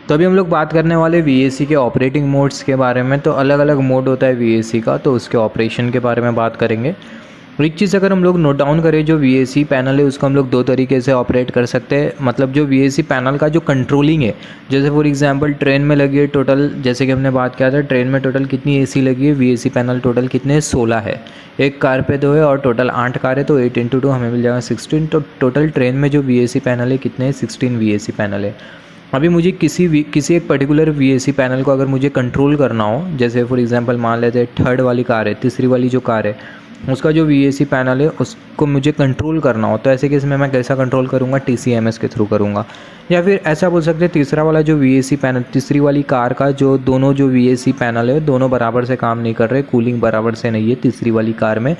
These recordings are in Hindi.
तो अभी हम लोग बात करने वाले वीएसी के ऑपरेटिंग मोड्स के बारे में। तो अलग अलग मोड होता है वीएसी का, तो उसके ऑपरेशन के बारे में बात करेंगे। और एक चीज़ अगर हम लोग नोट डाउन करें, जो वीएसी पैनल है उसको हम लोग दो तरीके से ऑपरेट कर सकते हैं। मतलब जो वीएसी पैनल का जो कंट्रोलिंग है, जैसे फॉर एग्जांपल ट्रेन में लगी है टोटल, जैसे कि हमने बात किया था ट्रेन में टोटल कितनी एसी लगी है, वीएसी पैनल टोटल कितने 16 है। एक कार पे 2 है और टोटल 8 कार है, तो 8 × 2 हमें मिल जाएगा 16। तो टोटल ट्रेन में जो वीएसी पैनल है कितने 16 वीएसी पैनल है। अभी मुझे किसी एक पर्टिकुलर वीएसी पैनल को अगर मुझे कंट्रोल करना हो, जैसे फॉर एग्जांपल मान लेते हैं थर्ड वाली कार है, तीसरी वाली जो कार है उसका जो वीएसी पैनल है उसको मुझे कंट्रोल करना हो, तो ऐसे केस में मैं कैसा कंट्रोल करूँगा, टीसीएमएस के थ्रू करूँगा। या फिर ऐसा बोल सकते हैं तीसरा वाला जो वीएसी पैनल, तीसरी वाली कार का जो दोनों जो वीएसी पैनल है दोनों बराबर से काम नहीं कर रहे, कूलिंग बराबर से नहीं है तीसरी वाली कार में।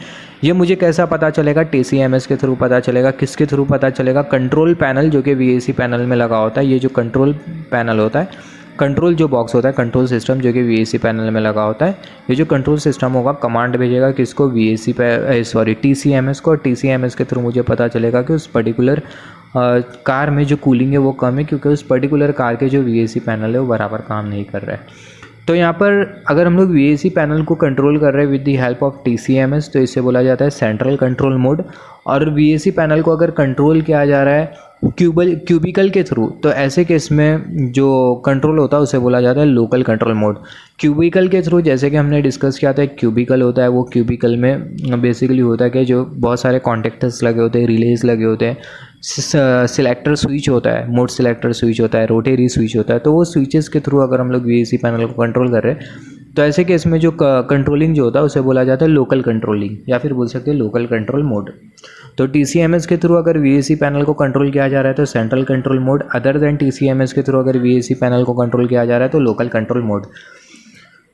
ये मुझे कैसा पता चलेगा, टीसीएमएस के थ्रू पता चलेगा। किसके थ्रू पता चलेगा, कंट्रोल पैनल जो कि वीएसी पैनल में लगा होता है। ये जो कंट्रोल पैनल होता है, कंट्रोल जो बॉक्स होता है, कंट्रोल सिस्टम जो कि वीएसी पैनल में लगा होता है, ये जो कंट्रोल सिस्टम होगा कमांड भेजेगा किसको, वीएसी पे टीसीएमएस को। और टीसीएमएस के थ्रू मुझे पता चलेगा कि उस पर्टिकुलर कार में जो कूलिंग है वो कम है, क्योंकि उस पर्टिकुलर कार के जो वीएसी पैनल है वो बराबर काम नहीं कर रहा है। तो यहाँ पर अगर हम लोग वीएसी पैनल को कंट्रोल कर रहे हैं विद द हेल्प ऑफ टीसीएमएस, तो इसे बोला जाता है सेंट्रल कंट्रोल मोड। और वीएसी पैनल को अगर कंट्रोल किया जा रहा है क्यूबिकल के थ्रू, तो ऐसे केस में जो कंट्रोल होता है उसे बोला जाता है लोकल कंट्रोल मोड। क्यूबिकल के थ्रू जैसे कि हमने डिस्कस किया था, एक क्यूबिकल होता है, वो क्यूबिकल में बेसिकली होता है कि जो बहुत सारे कॉन्टेक्टर्स लगे होते हैं, रिलेज लगे होते हैं, सिलेक्टर स्विच होता है, मोड सिलेक्टर स्विच होता है, रोटेरी स्विच होता है। तो वो स्विचेस के थ्रू अगर हम लोग वीएसी पैनल को कंट्रोल कर रहे हैं, तो ऐसे केस में जो कंट्रोलिंग जो होता है उसे बोला जाता है लोकल कंट्रोलिंग, या फिर बोल सकते हैं लोकल कंट्रोल मोड। तो टीसीएमएस के थ्रू अगर वीएसी पैनल को कंट्रोल किया जा रहा है तो central control mode, other than TCMS के थ्रू अगर वीएसी पैनल को कंट्रोल किया जा रहा है तो लोकल कंट्रोल मोड।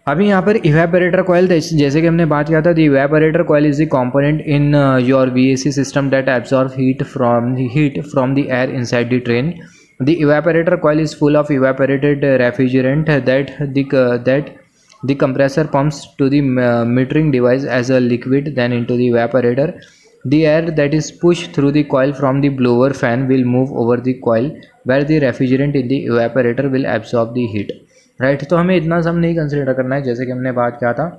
अभी यहाँ पर इवेपोरेटर कॉइल, जैसे कि हमने बात किया था, the evaporator coil is the component in your VAC system that absorb heat from the air inside the train. The evaporator coil is full of evaporated refrigerant that the compressor pumps to the metering device as a liquid, then into the evaporator. The air that is pushed through the coil from the blower fan will move over the coil where the refrigerant in the evaporator will absorb the heat. Right, तो हमें इतना सम नहीं कंसिडर करना है। जैसे कि हमने बात किया था,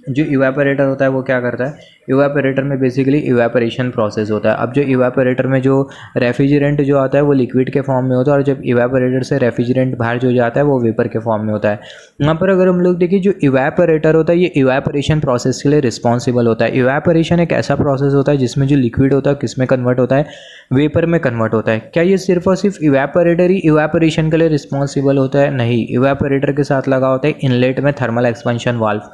जो इवेपोरेटर होता है वो क्या करता है, इवेपोरेटर में बेसिकली इवेपोरेशन प्रोसेस होता है। अब जो इवेपोरेटर में जो रेफ्रिजरेंट जो आता है वो लिक्विड के फॉर्म में होता है, और जब इवेपोरेटर से रेफ्रिजरेंट बाहर जो जाता है वो वेपर के फॉर्म में होता है। यहाँ पर अगर हम लोग देखिए, जो इवेपोरेटर होता है ये इवेपोरेशन प्रोसेस के लिए रिस्पॉन्सिबल होता है। इवेपोरेशन एक ऐसा प्रोसेस होता है जिसमें जो लिक्विड होता है किस में कन्वर्ट होता है, वेपर में कन्वर्ट होता है। क्या ये सिर्फ और सिर्फ इवेपोरेटर ही इवेपोरेशन के लिए रिस्पॉन्सिबल होता है? नहीं, इवेपोरेटर के साथ लगा होता है इनलेट में थर्मल एक्सपेंशन वाल्व।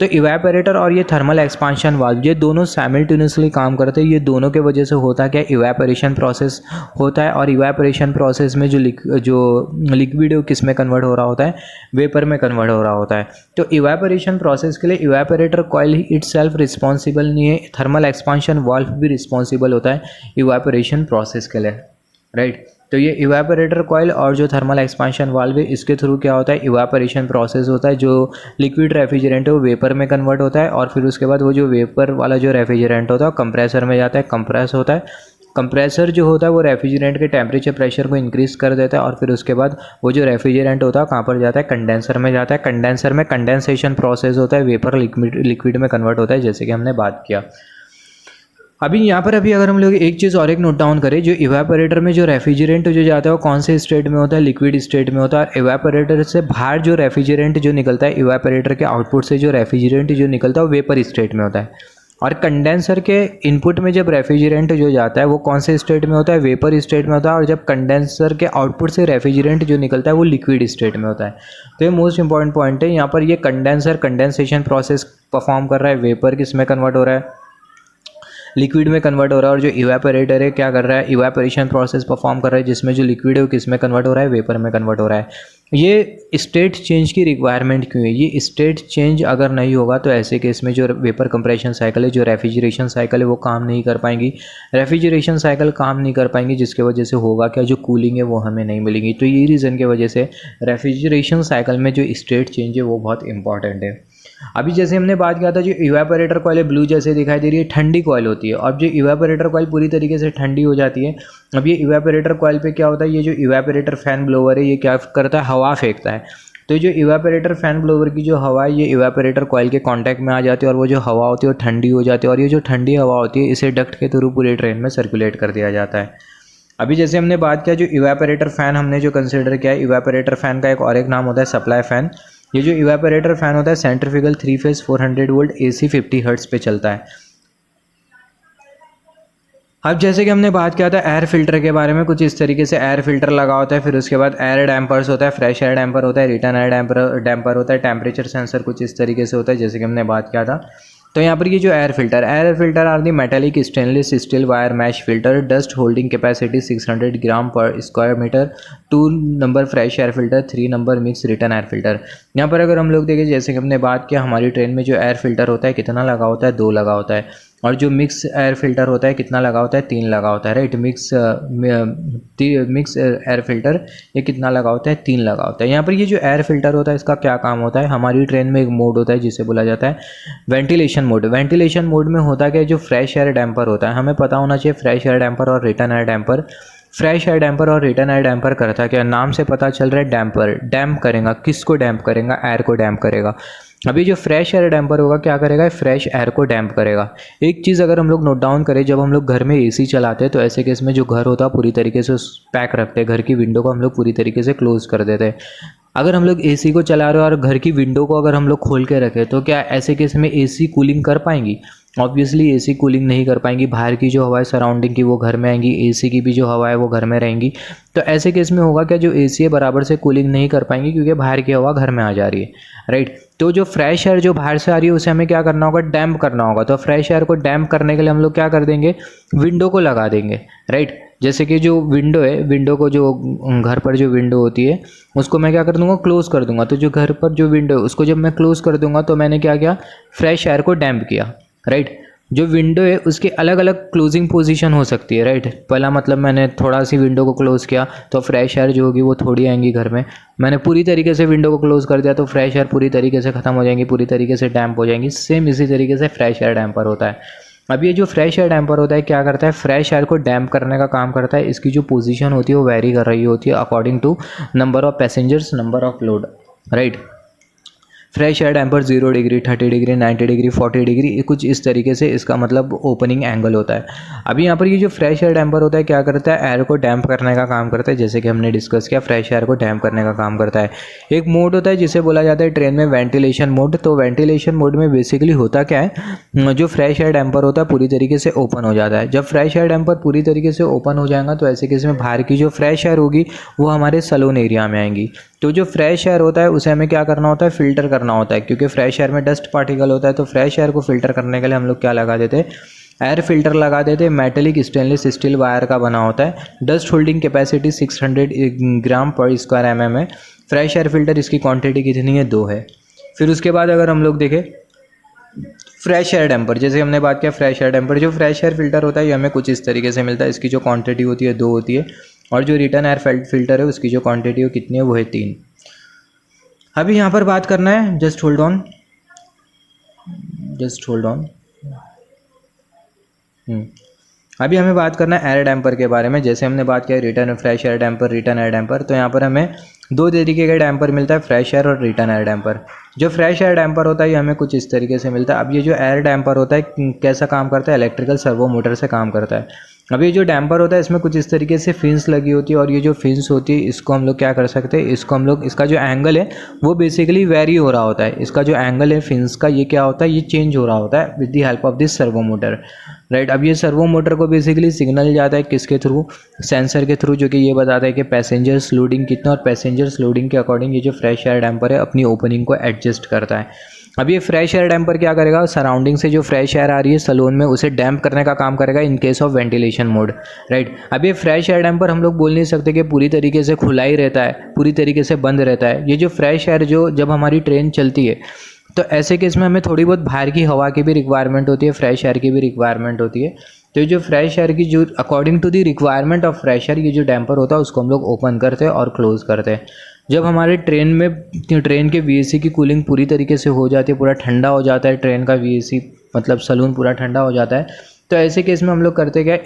तो इवेपोरेटर और ये थर्मल एक्सपांशन वाल्व ये दोनों साइमल्टेनियसली काम करते हैं। ये दोनों के वजह से होता क्या, इवेपोरेशन प्रोसेस होता है। और इवेपोरेशन प्रोसेस में जो लिक्विड है वो किस में कन्वर्ट हो रहा होता है, वेपर में कन्वर्ट हो रहा होता है। तो इवेपोरेशन प्रोसेस के लिए इवेपोरेटर कॉइल ही इटसेल्फ रिस्पॉन्सिबल नहीं है, थर्मल एक्सपांशन वाल्व भी रिस्पॉन्सिबल होता है इवेपोरेशन प्रोसेस के लिए, राइट। तो ये इवेपोरेटर कॉइल और जो थर्मल एक्सपांशन वाल्व है इसके थ्रू क्या होता है, इवेपोरेशन प्रोसेस होता है। जो लिक्विड रेफ्रिजरेंट है वो वेपर में कन्वर्ट होता है, और फिर उसके बाद वो जो वेपर वाला जो रेफ्रिजरेंट होता है वो कंप्रेसर में जाता है, कंप्रेस होता है। कंप्रेसर जो होता है वो रेफ्रिजरेंट के टेम्परेचर प्रेशर को इंक्रीज़ कर देता है, और फिर उसके बाद वो जो रेफ्रिजरेंट होता है कहाँ पर जाता है, कंडेंसर में जाता है। कंडेंसर में कंडेंसेशन प्रोसेस होता है, वेपर लिक्विड में कन्वर्ट होता है, जैसे कि हमने बात किया। अभी यहाँ पर अगर हम लोग एक चीज़ और एक नोट डाउन करें, जो इवेपोरेटर में जो रेफ्रिजरेंट जो जाता है वो कौन से स्टेट में होता है, लिक्विड स्टेट में होता है। और इवेपोरेटर से बाहर जो रेफ्रिजरेंट जो निकलता है, इवेपोरेटर के आउटपुट से जो रेफ्रिजरेंट जो निकलता है वो वेपर स्टेट में होता है। और कंडेंसर के इनपुट में जब रेफ्रिजरेंट जो जाता है वो कौन से स्टेट में होता है, वेपर स्टेट में होता है। और जब कंडेंसर के आउटपुट से रेफ्रिजरेंट जो निकलता है वो लिक्विड स्टेट में होता है। तो ये मोस्ट इंपॉर्टेंट पॉइंट है। यहाँ पर ये कंडेंसर कंडेंसेशन प्रोसेस परफॉर्म कर रहा है, वेपर किस में कन्वर्ट हो रहा है, लिक्विड में कन्वर्ट हो रहा है। और जो इवेपोरेटर है क्या कर रहा है, इवेपोरेशन प्रोसेस परफॉर्म कर रहा है, जिसमें जो लिक्विड है वो किस में कन्वर्ट हो रहा है, वेपर में कन्वर्ट हो रहा है। ये स्टेट चेंज की रिक्वायरमेंट क्यों है, ये स्टेट चेंज अगर नहीं होगा तो ऐसे केस में जो वेपर कंप्रेशन साइकिल है, जो रेफ्रिजरेशन साइकिल है वो काम नहीं कर पाएंगी। रेफ्रिजरेशन साइकिल काम नहीं कर पाएंगी, जिसके वजह से होगा क्या, जो कूलिंग है वो हमें नहीं मिलेगी। तो ये रीज़न की वजह से रेफ्रिजरेशन साइकिल में जो स्टेट चेंज है वो बहुत इंपॉर्टेंट है। अभी जैसे हमने बात किया था, जो इवेपोरेटर कॉइल है ब्लू जैसे दिखाई दे रही है, ठंडी कॉइल होती है। अब जो इवेपोरेटर कॉइल पूरी तरीके से ठंडी हो जाती है, अब ये इवेपोरेटर कॉइल पे क्या होता है, ये जो इवेपोरेटर फैन ब्लोअर है ये क्या करता है, हवा फेंकता है। तो जो इवेपोरेटर फैन ब्लोअर की जो हवा है ये इवेपोरेटर कॉइल के कांटेक्ट में आ जाती है और वो जो हवा होती है वो ठंडी हो जाती है, और ये जो ठंडी हवा होती है इसे डक्ट के थ्रू पूरे ट्रेन में सर्कुलेट कर दिया जाता है। अभी जैसे हमने बात किया, जो इवेपोरेटर फ़ैन हमने जो कंसिडर किया है, इवेपोरेटर फ़ैन का एक और एक नाम होता है सप्लाई फ़ैन। ये जो इवेपोरेटर फ़ैन होता है centrifugal 3 phase 400 volt AC 50 hertz पे चलता है। अब जैसे कि हमने बात किया था एयर फिल्टर के बारे में, कुछ इस तरीके से एयर फिल्टर लगा होता है। फिर उसके बाद एयर डैम्पर्स होता है, फ्रेश एयर डैम्पर होता है, रिटर्न एयर डैम्पर होता है, टेम्परेचर सेंसर कुछ इस तरीके से होता है जैसे कि हमने बात किया था। तो यहाँ पर ये जो air filter are the metallic stainless steel wire mesh filter, dust holding capacity 600 gram per square metre, 2 number fresh air filter, 3 number mix return air filter. यहाँ पर अगर हम लोग देखें, जैसे कि हमने बात किया, हमारी ट्रेन में जो एयर फिल्टर होता है कितना लगा होता है, 2 लगा होता है। और जो मिक्स एयर फिल्टर होता है कितना लगा होता है, 3 लगा होता है, राइट। मिक्स एयर फिल्टर ये कितना लगा होता है, 3 लगा होता है। यहाँ पर ये जो एयर फिल्टर होता है इसका क्या काम होता है, हमारी ट्रेन में एक मोड होता है जिसे बोला जाता है वेंटिलेशन मोड। वेंटिलेशन मोड में होता है कि जो फ्रेश एयर डैम्पर होता है, हमें पता होना चाहिए फ्रेश एयर डैम्पर और return air damper. Fresh air damper और रिटर्न एयर डैम्पर करता क्या, नाम से पता चल रहा है डैम्पर डैम्प करेगा, किसको डैम्प करेगा, एयर को डैम्प करेगा। अभी जो फ्रेश एयर डैम्पर होगा क्या करेगा, फ्रेश एयर को डैम्प करेगा। एक चीज़ अगर हम लोग नोट डाउन करें, जब हम लोग घर में AC चलाते हैं तो ऐसे केस में जो घर होता है पूरी तरीके से पैक रखते हैं, घर की विंडो को हम लोग पूरी तरीके से क्लोज कर देते हैं। अगर हम लोग AC को चला रहे हो और घर की विंडो को अगर हम लोग खोल के रखें तो क्या ऐसे केस में AC कूलिंग कर पाएंगी, ऑब्वियसली AC कूलिंग नहीं कर पाएंगी। बाहर की जो हवा है सराउंडिंग की वो घर में आएंगी, AC की भी जो हवा है वो घर में रहेंगी। तो ऐसे केस में होगा क्या, जो AC है बराबर से कूलिंग नहीं कर पाएंगी क्योंकि बाहर की हवा घर में आ जा रही है, राइट। तो जो फ्रेश एयर जो बाहर से आ रही है उसे हमें क्या करना होगा, डैम्प करना होगा। तो फ्रेश एयर को डैम्प करने के लिए हम लोग क्या कर देंगे, विंडो को लगा देंगे, राइट। जैसे कि जो विंडो है, विंडो को जो घर पर जो विंडो होती है उसको मैं क्या कर दूंगा, क्लोज़ कर दूंगा। तो जो घर पर जो विंडो है उसको जब मैं क्लोज़ कर दूंगा तो मैंने क्या किया, फ्रेश एयर को डैम्प किया, राइट। जो विंडो है उसकी अलग अलग क्लोजिंग पोजीशन हो सकती है, राइट। पहला मतलब मैंने थोड़ा सी विंडो को क्लोज़ किया तो फ्रेश एयर जो होगी वो थोड़ी आएंगी घर में। मैंने पूरी तरीके से विंडो को क्लोज़ कर दिया तो फ्रेश एयर पूरी तरीके से ख़त्म हो जाएंगी, पूरी तरीके से डैम्प हो जाएंगी। सेम इसी तरीके से फ्रेश एयर डैम्पर होता है। अब ये जो फ्रेश एयर डैम्पर होता है क्या करता है, फ्रेश एयर को डैम्प करने का काम करता है। इसकी जो पोजीशन होती है वो वेरी कर रही होती है according to number of passengers, number of load, right. Fresh air damper 0 degree, 30 degree, 90 degree, 40 degree, कुछ इस तरीके से इसका मतलब ओपनिंग एंगल होता है। अभी यहाँ पर ये जो फ्रेश एयर डैम्पर होता है क्या करता है, एयर को डैम्प करने का काम करता है। जैसे कि हमने डिस्कस किया, फ्रेश एयर को डैम्प करने का काम करता है। एक मोड होता है जिसे बोला जाता है ट्रेन में वेंटिलेशन मोड। तो वेंटिलेशन मोड में बेसिकली होता क्या है, जो फ्रेश एयर डैम्पर होता है पूरी तरीके से ओपन हो जाता है। जब फ्रेश एयर डैम्पर पूरी तरीके से ओपन हो जाएगा तो ऐसे केस में बाहर की जो फ्रेश एयर होगी वो हमारे सलोन एरिया में आएंगी। तो जो फ्रेश एयर होता है उसे हमें क्या करना होता है, फ़िल्टर करना होता है, क्योंकि फ्रेश एयर में डस्ट पार्टिकल होता है। तो फ्रेश एयर को फ़िल्टर करने के लिए हम लोग क्या लगा देते हैं, एयर फिल्टर लगा देते हैं। मेटेलिक स्टेनलेस स्टील वायर का बना होता है। Dust holding capacity 600 gram per square mm है। फ्रेश एयर फिल्टर इसकी क्वांटिटी कितनी है, 2 है। फिर उसके बाद अगर हम लोग देखें फ्रेश एयर डैम्पर, जैसे हमने बात किया फ्रेश एयर डैम्पर, जो फ्रेश एयर फिल्टर होता है ये हमें कुछ इस तरीके से मिलता है। इसकी जो क्वांटिटी होती है 2 होती है, और जो रिटर्न एयर फिल्टर है उसकी जो क्वांटिटी है कितनी है, वो है 3। अभी यहाँ पर बात करना है, जस्ट होल्ड ऑन। अभी हमें बात करना है एयर डैम्पर के बारे में। जैसे हमने बात किया return fresh air damper, return air damper, तो यहाँ पर हमें 2 तरीके का डैम्पर मिलता है, फ्रेश एयर और रिटर्न एयर डैम्पर। जो फ्रेश एयर डैम्पर होता है ये हमें कुछ इस तरीके से मिलता है। अब ये जो एयर डैम्पर होता है कैसा काम करता है, इलेक्ट्रिकल सर्वो मोटर से काम करता है। अब ये जो डैम्पर होता है इसमें कुछ इस तरीके से फिन्स लगी होती है, और ये जो फिन्स होती है इसको हम लोग क्या कर सकते हैं, इसको हम लोग, इसका जो एंगल है वो बेसिकली वेरी हो रहा होता है। इसका जो एंगल है फिन्स का ये क्या होता है, ये चेंज हो रहा होता है with the help of this servo motor, right. अब ये सर्वो मोटर को बेसिकली सिग्नल जाता है किसके थ्रू, सेंसर के थ्रू, जो कि ये बताता है कि पैसेंजर्स लोडिंग कितना, और पैसेंजर्स लोडिंग के अकॉर्डिंग ये जो फ्रेश एयर डैम्पर है अपनी ओपनिंग को एडजस्ट करता है। अब ये फ्रेश एयर डैम्पर क्या करेगा, सराउंडिंग से जो फ्रेश एयर आ रही है सलून में उसे डैम्प करने का काम करेगा इन case of ventilation mode, right. अब ये फ्रेश एयर डैम्पर हम लोग बोल नहीं सकते कि पूरी तरीके से खुला ही रहता है, पूरी तरीके से बंद रहता है। ये जो फ्रेश एयर जो जब हमारी ट्रेन चलती है तो ऐसे केस में हमें थोड़ी बहुत बाहर की हवा की भी रिक्वायरमेंट होती है, फ्रेश एयर की भी रिक्वायरमेंट होती है। तो ये जो फ्रेश एयर की जो according to the requirement of fresh air ये जो डैम्पर होता है उसको हम लोग ओपन करते हैं और क्लोज करते हैं। जब हमारे ट्रेन के वीएसी की कूलिंग पूरी तरीके से हो जाती है, पूरा ठंडा हो जाता है ट्रेन का वीएसी, मतलब सलून पूरा ठंडा हो जाता है, तो ऐसे केस में हम लोग करते क्या,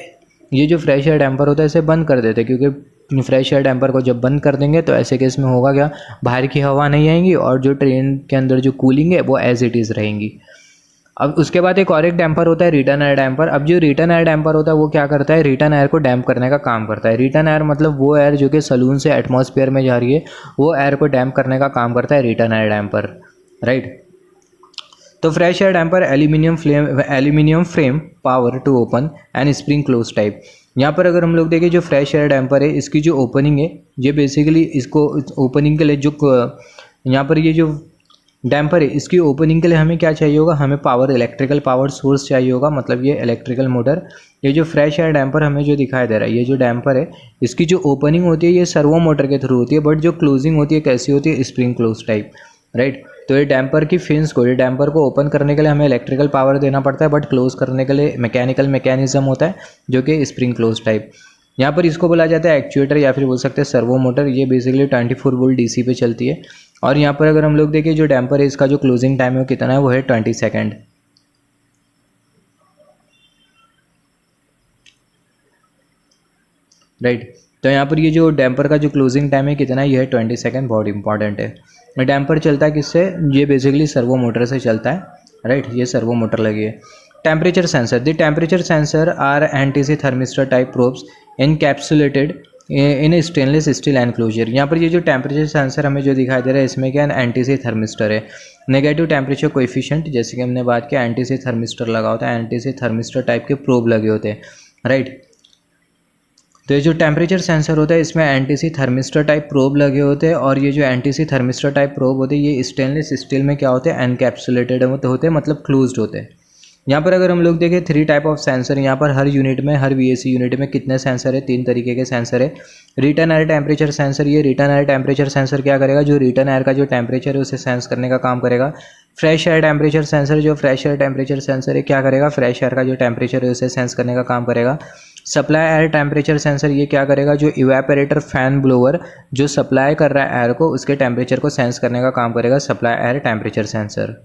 ये जो फ्रेश एयर डैम्पर होता है इसे बंद कर देते हैं, क्योंकि फ्रेश एयर डैम्पर को जब बंद कर देंगे तो ऐसे केस में होगा क्या, बाहर की हवा नहीं आएंगी और जो ट्रेन के अंदर जो कूलिंग है वो एज इट इज़ रहेंगी। अब उसके बाद एक और एक डैम्पर होता है रिटर्न एयर डैम्पर। अब जो रिटर्न एयर डैम्पर होता है वो क्या करता है, रिटर्न एयर को डैम्प करने का काम करता है। रिटर्न एयर मतलब वो एयर जो कि सलून से एटमॉस्फेयर में जा रही है, वो एयर को डैम्प करने का काम करता है रिटर्न एयर डैम्पर, राइट। तो fresh air damper aluminium frame power to open and spring close type. यहाँ पर अगर हम लोग देखें जो फ्रेश एयर डैम्पर है, इसकी जो ओपनिंग है, ये बेसिकली इसको ओपनिंग के लिए जो यहाँ पर ये जो डैम्पर है, इसकी ओपनिंग के लिए हमें क्या चाहिए होगा, हमें पावर, इलेक्ट्रिकल पावर सोर्स चाहिए होगा, मतलब ये इलेक्ट्रिकल मोटर। ये जो फ्रेश एयर डैम्पर हमें जो दिखाई दे रहा है, ये जो डैम्पर है, इसकी जो ओपनिंग होती है ये सर्वो मोटर के थ्रू होती है, बट जो क्लोजिंग होती है कैसी होती है, स्प्रिंग क्लोज टाइप, राइट। तो ये डैम्पर की फिन्स को, ये डैम्पर को ओपन करने के लिए हमें इलेक्ट्रिकल पावर देना पड़ता है, बट क्लोज करने के लिए मैकेनिकल मैकेनिज्म होता है जो कि स्प्रिंग क्लोज टाइप। यहाँ पर इसको बोला जाता है एक्चुएटर या फिर बोल सकते हैं सर्वो मोटर। ये बेसिकली 24 वोल्ट डीसी पे चलती है। और यहाँ पर अगर हम लोग देखें जो डैम्पर है, इसका जो क्लोजिंग टाइम है वो कितना है, वो है 20 सेकेंड, राइट। तो यहाँ पर ये जो डैम्पर का जो क्लोजिंग टाइम है कितना है, ये है 20 सेकेंड, बहुत इंपॉर्टेंट है। डैम्पर चलता है किससे, ये बेसिकली सर्वो मोटर से चलता है, राइट। ये सर्वो मोटर लगी है। Temperature sensor, the temperature sensor are NTC thermistor type probes encapsulated in stainless steel enclosure. यहाँ पर ये जो टेम्परेचर सेंसर हमें जो दिखाई दे रहा है, इसमें क्या एनटीसी थर्मिस्टर है, नेगेटिव टेम्परेचर कोएफिशिएंट, जैसे कि हमने बात किया एनटीसी थर्मिस्टर लगा होता है, एनटीसी थर्मिस्टर टाइप के प्रोब लगे होते हैं, राइट। तो ये जो टेम्परेचर सेंसर होता है इसमें एनटीसी थर्मिस्टर टाइप प्रोब लगे होते हैं, और ये जो एनटीसी थर्मिस्टर टाइप प्रोब होते हैं ये स्टेनलेस स्टील में क्या होते हैं, एनकैप्सुलेटेड होते हैं, मतलब क्लोज्ड होते हैं। यहाँ पर अगर हम लोग देखें 3 टाइप ऑफ सेंसर, यहाँ पर हर यूनिट में, हर वीएसी यूनिट में कितने सेंसर है, 3 तरीके के सेंसर है। रिटर्न एयर टेम्परेचर सेंसर, ये रिटर्न एयर टेम्परेचर सेंसर क्या करेगा, जो रिटर्न एयर का जो टेम्परेचर है उसे सेंस करने का काम करेगा। फ्रेश एयर टेम्परेचर सेंसर, जो फ्रेश एयर टेम्परेचर सेंसर है क्या करेगा, फ्रेश एयर का जो टेम्परेचर है उसे सेंस करने का काम करेगा। सप्लाई एयर टेम्परेचर सेंसर, ये क्या करेगा, जो इवेपोरेटर फैन ब्लोअर जो सप्लाई कर रहा है एयर को, उसके टेम्परेचर को सेंस करने का काम करेगा सप्लाई एयर टेम्परेचर सेंसर।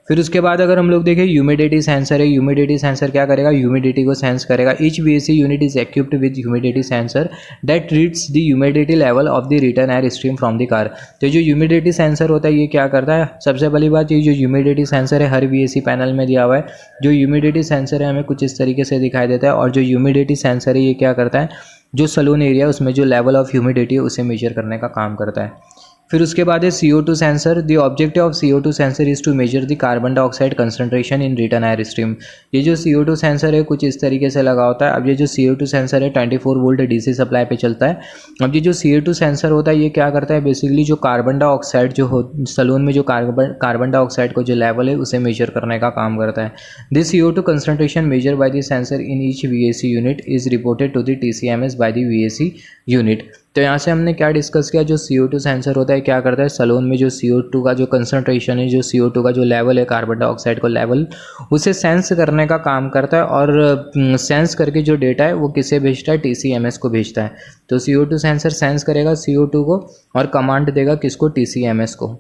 फिर उसके बाद अगर हम लोग देखें ह्यूमिडिटी सेंसर है, ह्यूमिडिटी सेंसर क्या करेगा, ह्यूमिडिटी को सेंस करेगा। Each VAC unit is equipped with humidity sensor that reads the humidity level of the return air stream from the car. तो जो ह्यूमिडिटी सेंसर होता है ये क्या करता है, सबसे पहली बात, ये जो ह्यूमिडिटी सेंसर है हर वीएसी पैनल में दिया हुआ है। जो ह्यूमिडिटी सेंसर है हमें कुछ इस तरीके से दिखाई देता है, और जो ह्यूमिडिटी सेंसर है ये क्या करता है, जो सलून एरिया है उसमें जो लेवल ऑफ ह्यूमिडिटी है उसे मेजर करने का काम करता है। फिर उसके बाद है CO2 sensor. The objective of CO2 sensor is to measure the carbon dioxide concentration in return air stream. ये जो CO2 सेंसर है कुछ इस तरीके से लगा होता है। अब ये जो CO2 सेंसर है 24 वोल्ट डीसी सप्लाई पे चलता है। अब ये जो CO2 सेंसर होता है ये क्या करता है, बेसिकली जो कार्बन डाइऑक्साइड जो हो सलून में जो कार्बन डाइऑक्साइड को जो लेवल है उसे मेजर करने का काम करता है। This CO2 concentration measure by the sensor in each VAC unit is reported to the TCMS by the VAC unit. तो यहाँ से हमने क्या डिस्कस किया, जो CO2 सेंसर होता है क्या करता है, सलून में जो CO2 का जो कंसंट्रेशन है, जो CO2 का जो लेवल है कार्बन डाइऑक्साइड का लेवल, उसे सेंस करने का काम करता है, और सेंस करके जो डेटा है वो किसे भेजता है, TCMS को भेजता है। तो CO2 सेंसर सेंस करेगा CO2 को और कमांड देगा किसको, TCMS को,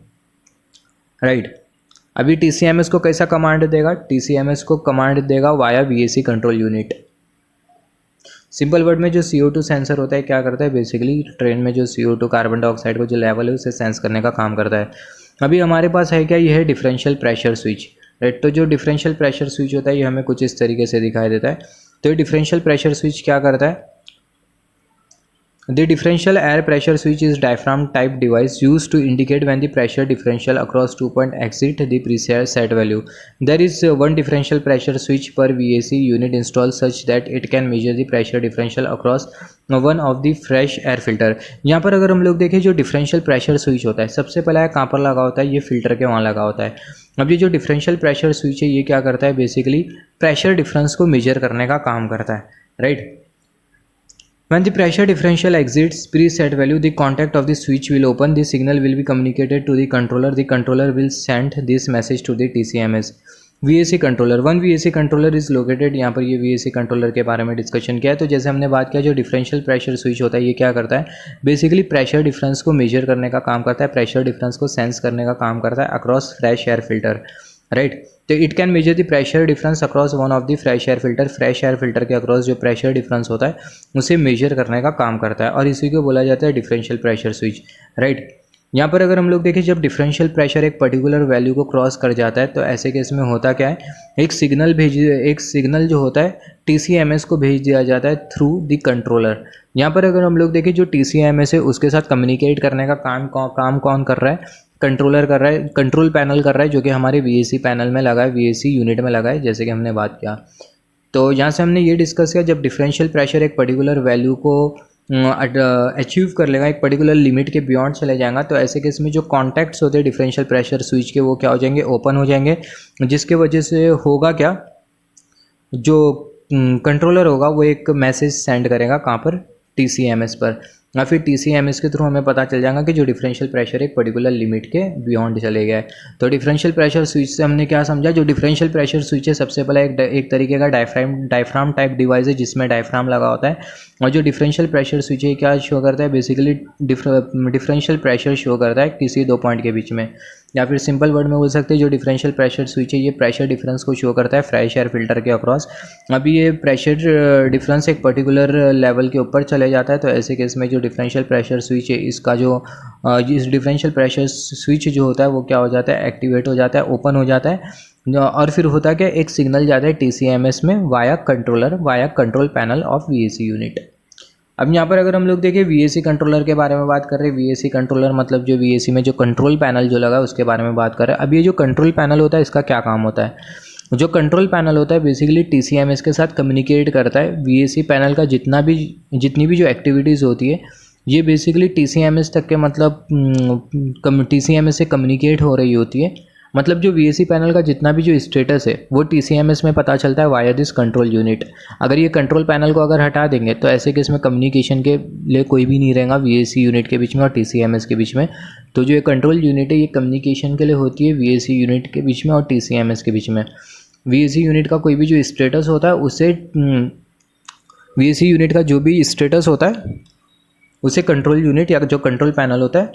राइट। अभी TCMS को कैसा कमांड देगा, TCMS को कमांड देगा via VAC control unit. Simple word में जो CO2 सेंसर होता है क्या करता है, बेसिकली ट्रेन में जो CO2 कार्बन डाइऑक्साइड को जो लेवल है उसे सेंस करने का काम करता है। अभी हमारे पास है क्या, ये है डिफरेंशियल प्रेशर स्विच, राइट। तो जो डिफरेंशियल प्रेशर स्विच होता है ये हमें कुछ इस तरीके से दिखाई देता है। तो ये डिफरेंशियल प्रेशर स्विच क्या करता है, the differential air pressure switch is diaphragm type device used to indicate when the pressure differential across 2 point exceed the preset value. There is one differential pressure switch per VAC unit installed such that it can measure the pressure differential across one of the fresh air filter. यहाँ पर अगर हम लोग देखें जो डिफरेंशियल प्रेशर स्विच होता है सबसे पहला कहाँ पर लगा होता है, ये फिल्टर के वहाँ लगा होता है। अब ये जो डिफरेंशियल प्रेशर स्विच है ये क्या करता है, बेसिकली प्रेशर डिफरेंस को मेजर करने का काम करता है, right. When the pressure differential exceeds preset value, the contact of the switch will open. The signal will be communicated to the controller. The controller will send this message to the TCMS. VAC controller, one VAC controller is located, यहाँ पर ये VAC कंट्रोलर के बारे में डिस्कशन किया है। तो जैसे हमने बात किया, जो डिफरेंशियल प्रेशर स्विच होता है ये क्या करता है, बेसिकली प्रेशर डिफरेंस को मेजर करने का काम करता है, प्रेशर डिफरेंस को सेंस करने का काम करता है across fresh air filter, right. तो it can measure the pressure difference across one of the fresh air filter, fresh air filter के अक्रॉस जो प्रेशर डिफरेंस होता है उसे मेजर करने का काम करता है, और इसी को बोला जाता है डिफरेंशियल प्रेशर स्विच, राइट। यहाँ पर अगर हम लोग देखें, जब डिफरेंशियल प्रेशर एक पर्टिकुलर वैल्यू को क्रॉस कर जाता है तो ऐसे केस में होता क्या है, एक सिग्नल जो होता है TCMS को भेज दिया जाता है थ्रू द कंट्रोलर। यहाँ पर अगर हम लोग देखें, जो TCMS है उसके साथ कम्युनिकेट करने का काम कौन कर रहा है, कंट्रोलर कर रहा है, कंट्रोल पैनल कर रहा है, जो कि हमारे VAC पैनल में लगा है, VAC यूनिट में लगा है, जैसे कि हमने बात किया। तो यहाँ से हमने ये डिस्कस किया, जब डिफरेंशियल प्रेशर एक पर्टिकुलर वैल्यू को अचीव कर लेगा, एक पर्टिकुलर लिमिट के बियॉन्ड चले जाएगा, तो ऐसे केस में जो कॉन्टैक्ट्स होते हैं डिफरेंशियल प्रेशर स्विच के वो क्या हो जाएंगे, ओपन हो जाएंगे, जिसके वजह से होगा क्या, जो कंट्रोलर होगा वो एक मैसेज सेंड करेगा कहाँ पर, TCMS पर, या फिर TCMS के थ्रू हमें पता चल जाएगा कि जो डिफरेंशियल प्रेशर एक पर्टिकुलर लिमिट के बियॉन्ड चले गए। तो डिफरेंशियल प्रेशर स्विच से हमने क्या समझा, जो डिफरेंशियल प्रेशर स्विच है सबसे पहले एक तरीके का डायफ्राम टाइप डिवाइस है जिसमें डायफ्राम लगा होता है, और जो डिफरेंशियल प्रेशर स्विच है क्या शो करता है, बेसिकली डिफरेंशियल प्रेशर शो करता है किसी दो पॉइंट के बीच में, या फिर सिंपल वर्ड में बोल सकते हैं जो डिफरेंशियल प्रेशर स्विच है ये प्रेशर डिफरेंस को शो करता है फ्रेश एयर फिल्टर के अक्रॉस। अभी ये प्रेशर डिफरेंस एक पर्टिकुलर लेवल के ऊपर चले जाता है, तो ऐसे केस में जो डिफरेंशियल प्रेशर स्विच है इसका जो इस डिफरेंशियल प्रेशर स्विच जो होता है वो क्या हो जाता है, एक्टिवेट हो जाता है, ओपन हो जाता है, और फिर होता है कि एक सिग्नल जाता है TCMS में via control panel of VAC unit. अब यहाँ पर अगर हम लोग देखें VAC कंट्रोलर के बारे में बात कर रहे हैं, VAC कंट्रोलर मतलब जो VAC में जो कंट्रोल पैनल जो लगा है उसके बारे में बात कर रहे हैं। अब ये जो कंट्रोल पैनल होता है इसका क्या काम होता है, जो कंट्रोल पैनल होता है बेसिकली TCMS के साथ कम्युनिकेट करता है। VAC पैनल का जितनी भी जो एक्टिविटीज़ होती है ये बेसिकली TCMS तक के मतलब TCMS से कम्युनिकेट हो रही होती है, मतलब जो VAC पैनल का जितना भी जो स्टेटस है वो TCMS में पता चलता है वाया दिस कंट्रोल यूनिट। अगर ये कंट्रोल पैनल को अगर हटा देंगे तो ऐसे केस में कम्युनिकेशन के लिए कोई भी नहीं रहेगा VAC यूनिट के बीच में और TCMS के बीच में। तो जो ये कंट्रोल यूनिट है ये कम्युनिकेशन के लिए होती है VAC यूनिट के बीच में और TCMS के बीच में। VAC यूनिट का कोई भी जो स्टेटस होता है उसे VAC यूनिट का जो भी स्टेटस होता है उसे कंट्रोल यूनिट या जो कंट्रोल पैनल होता है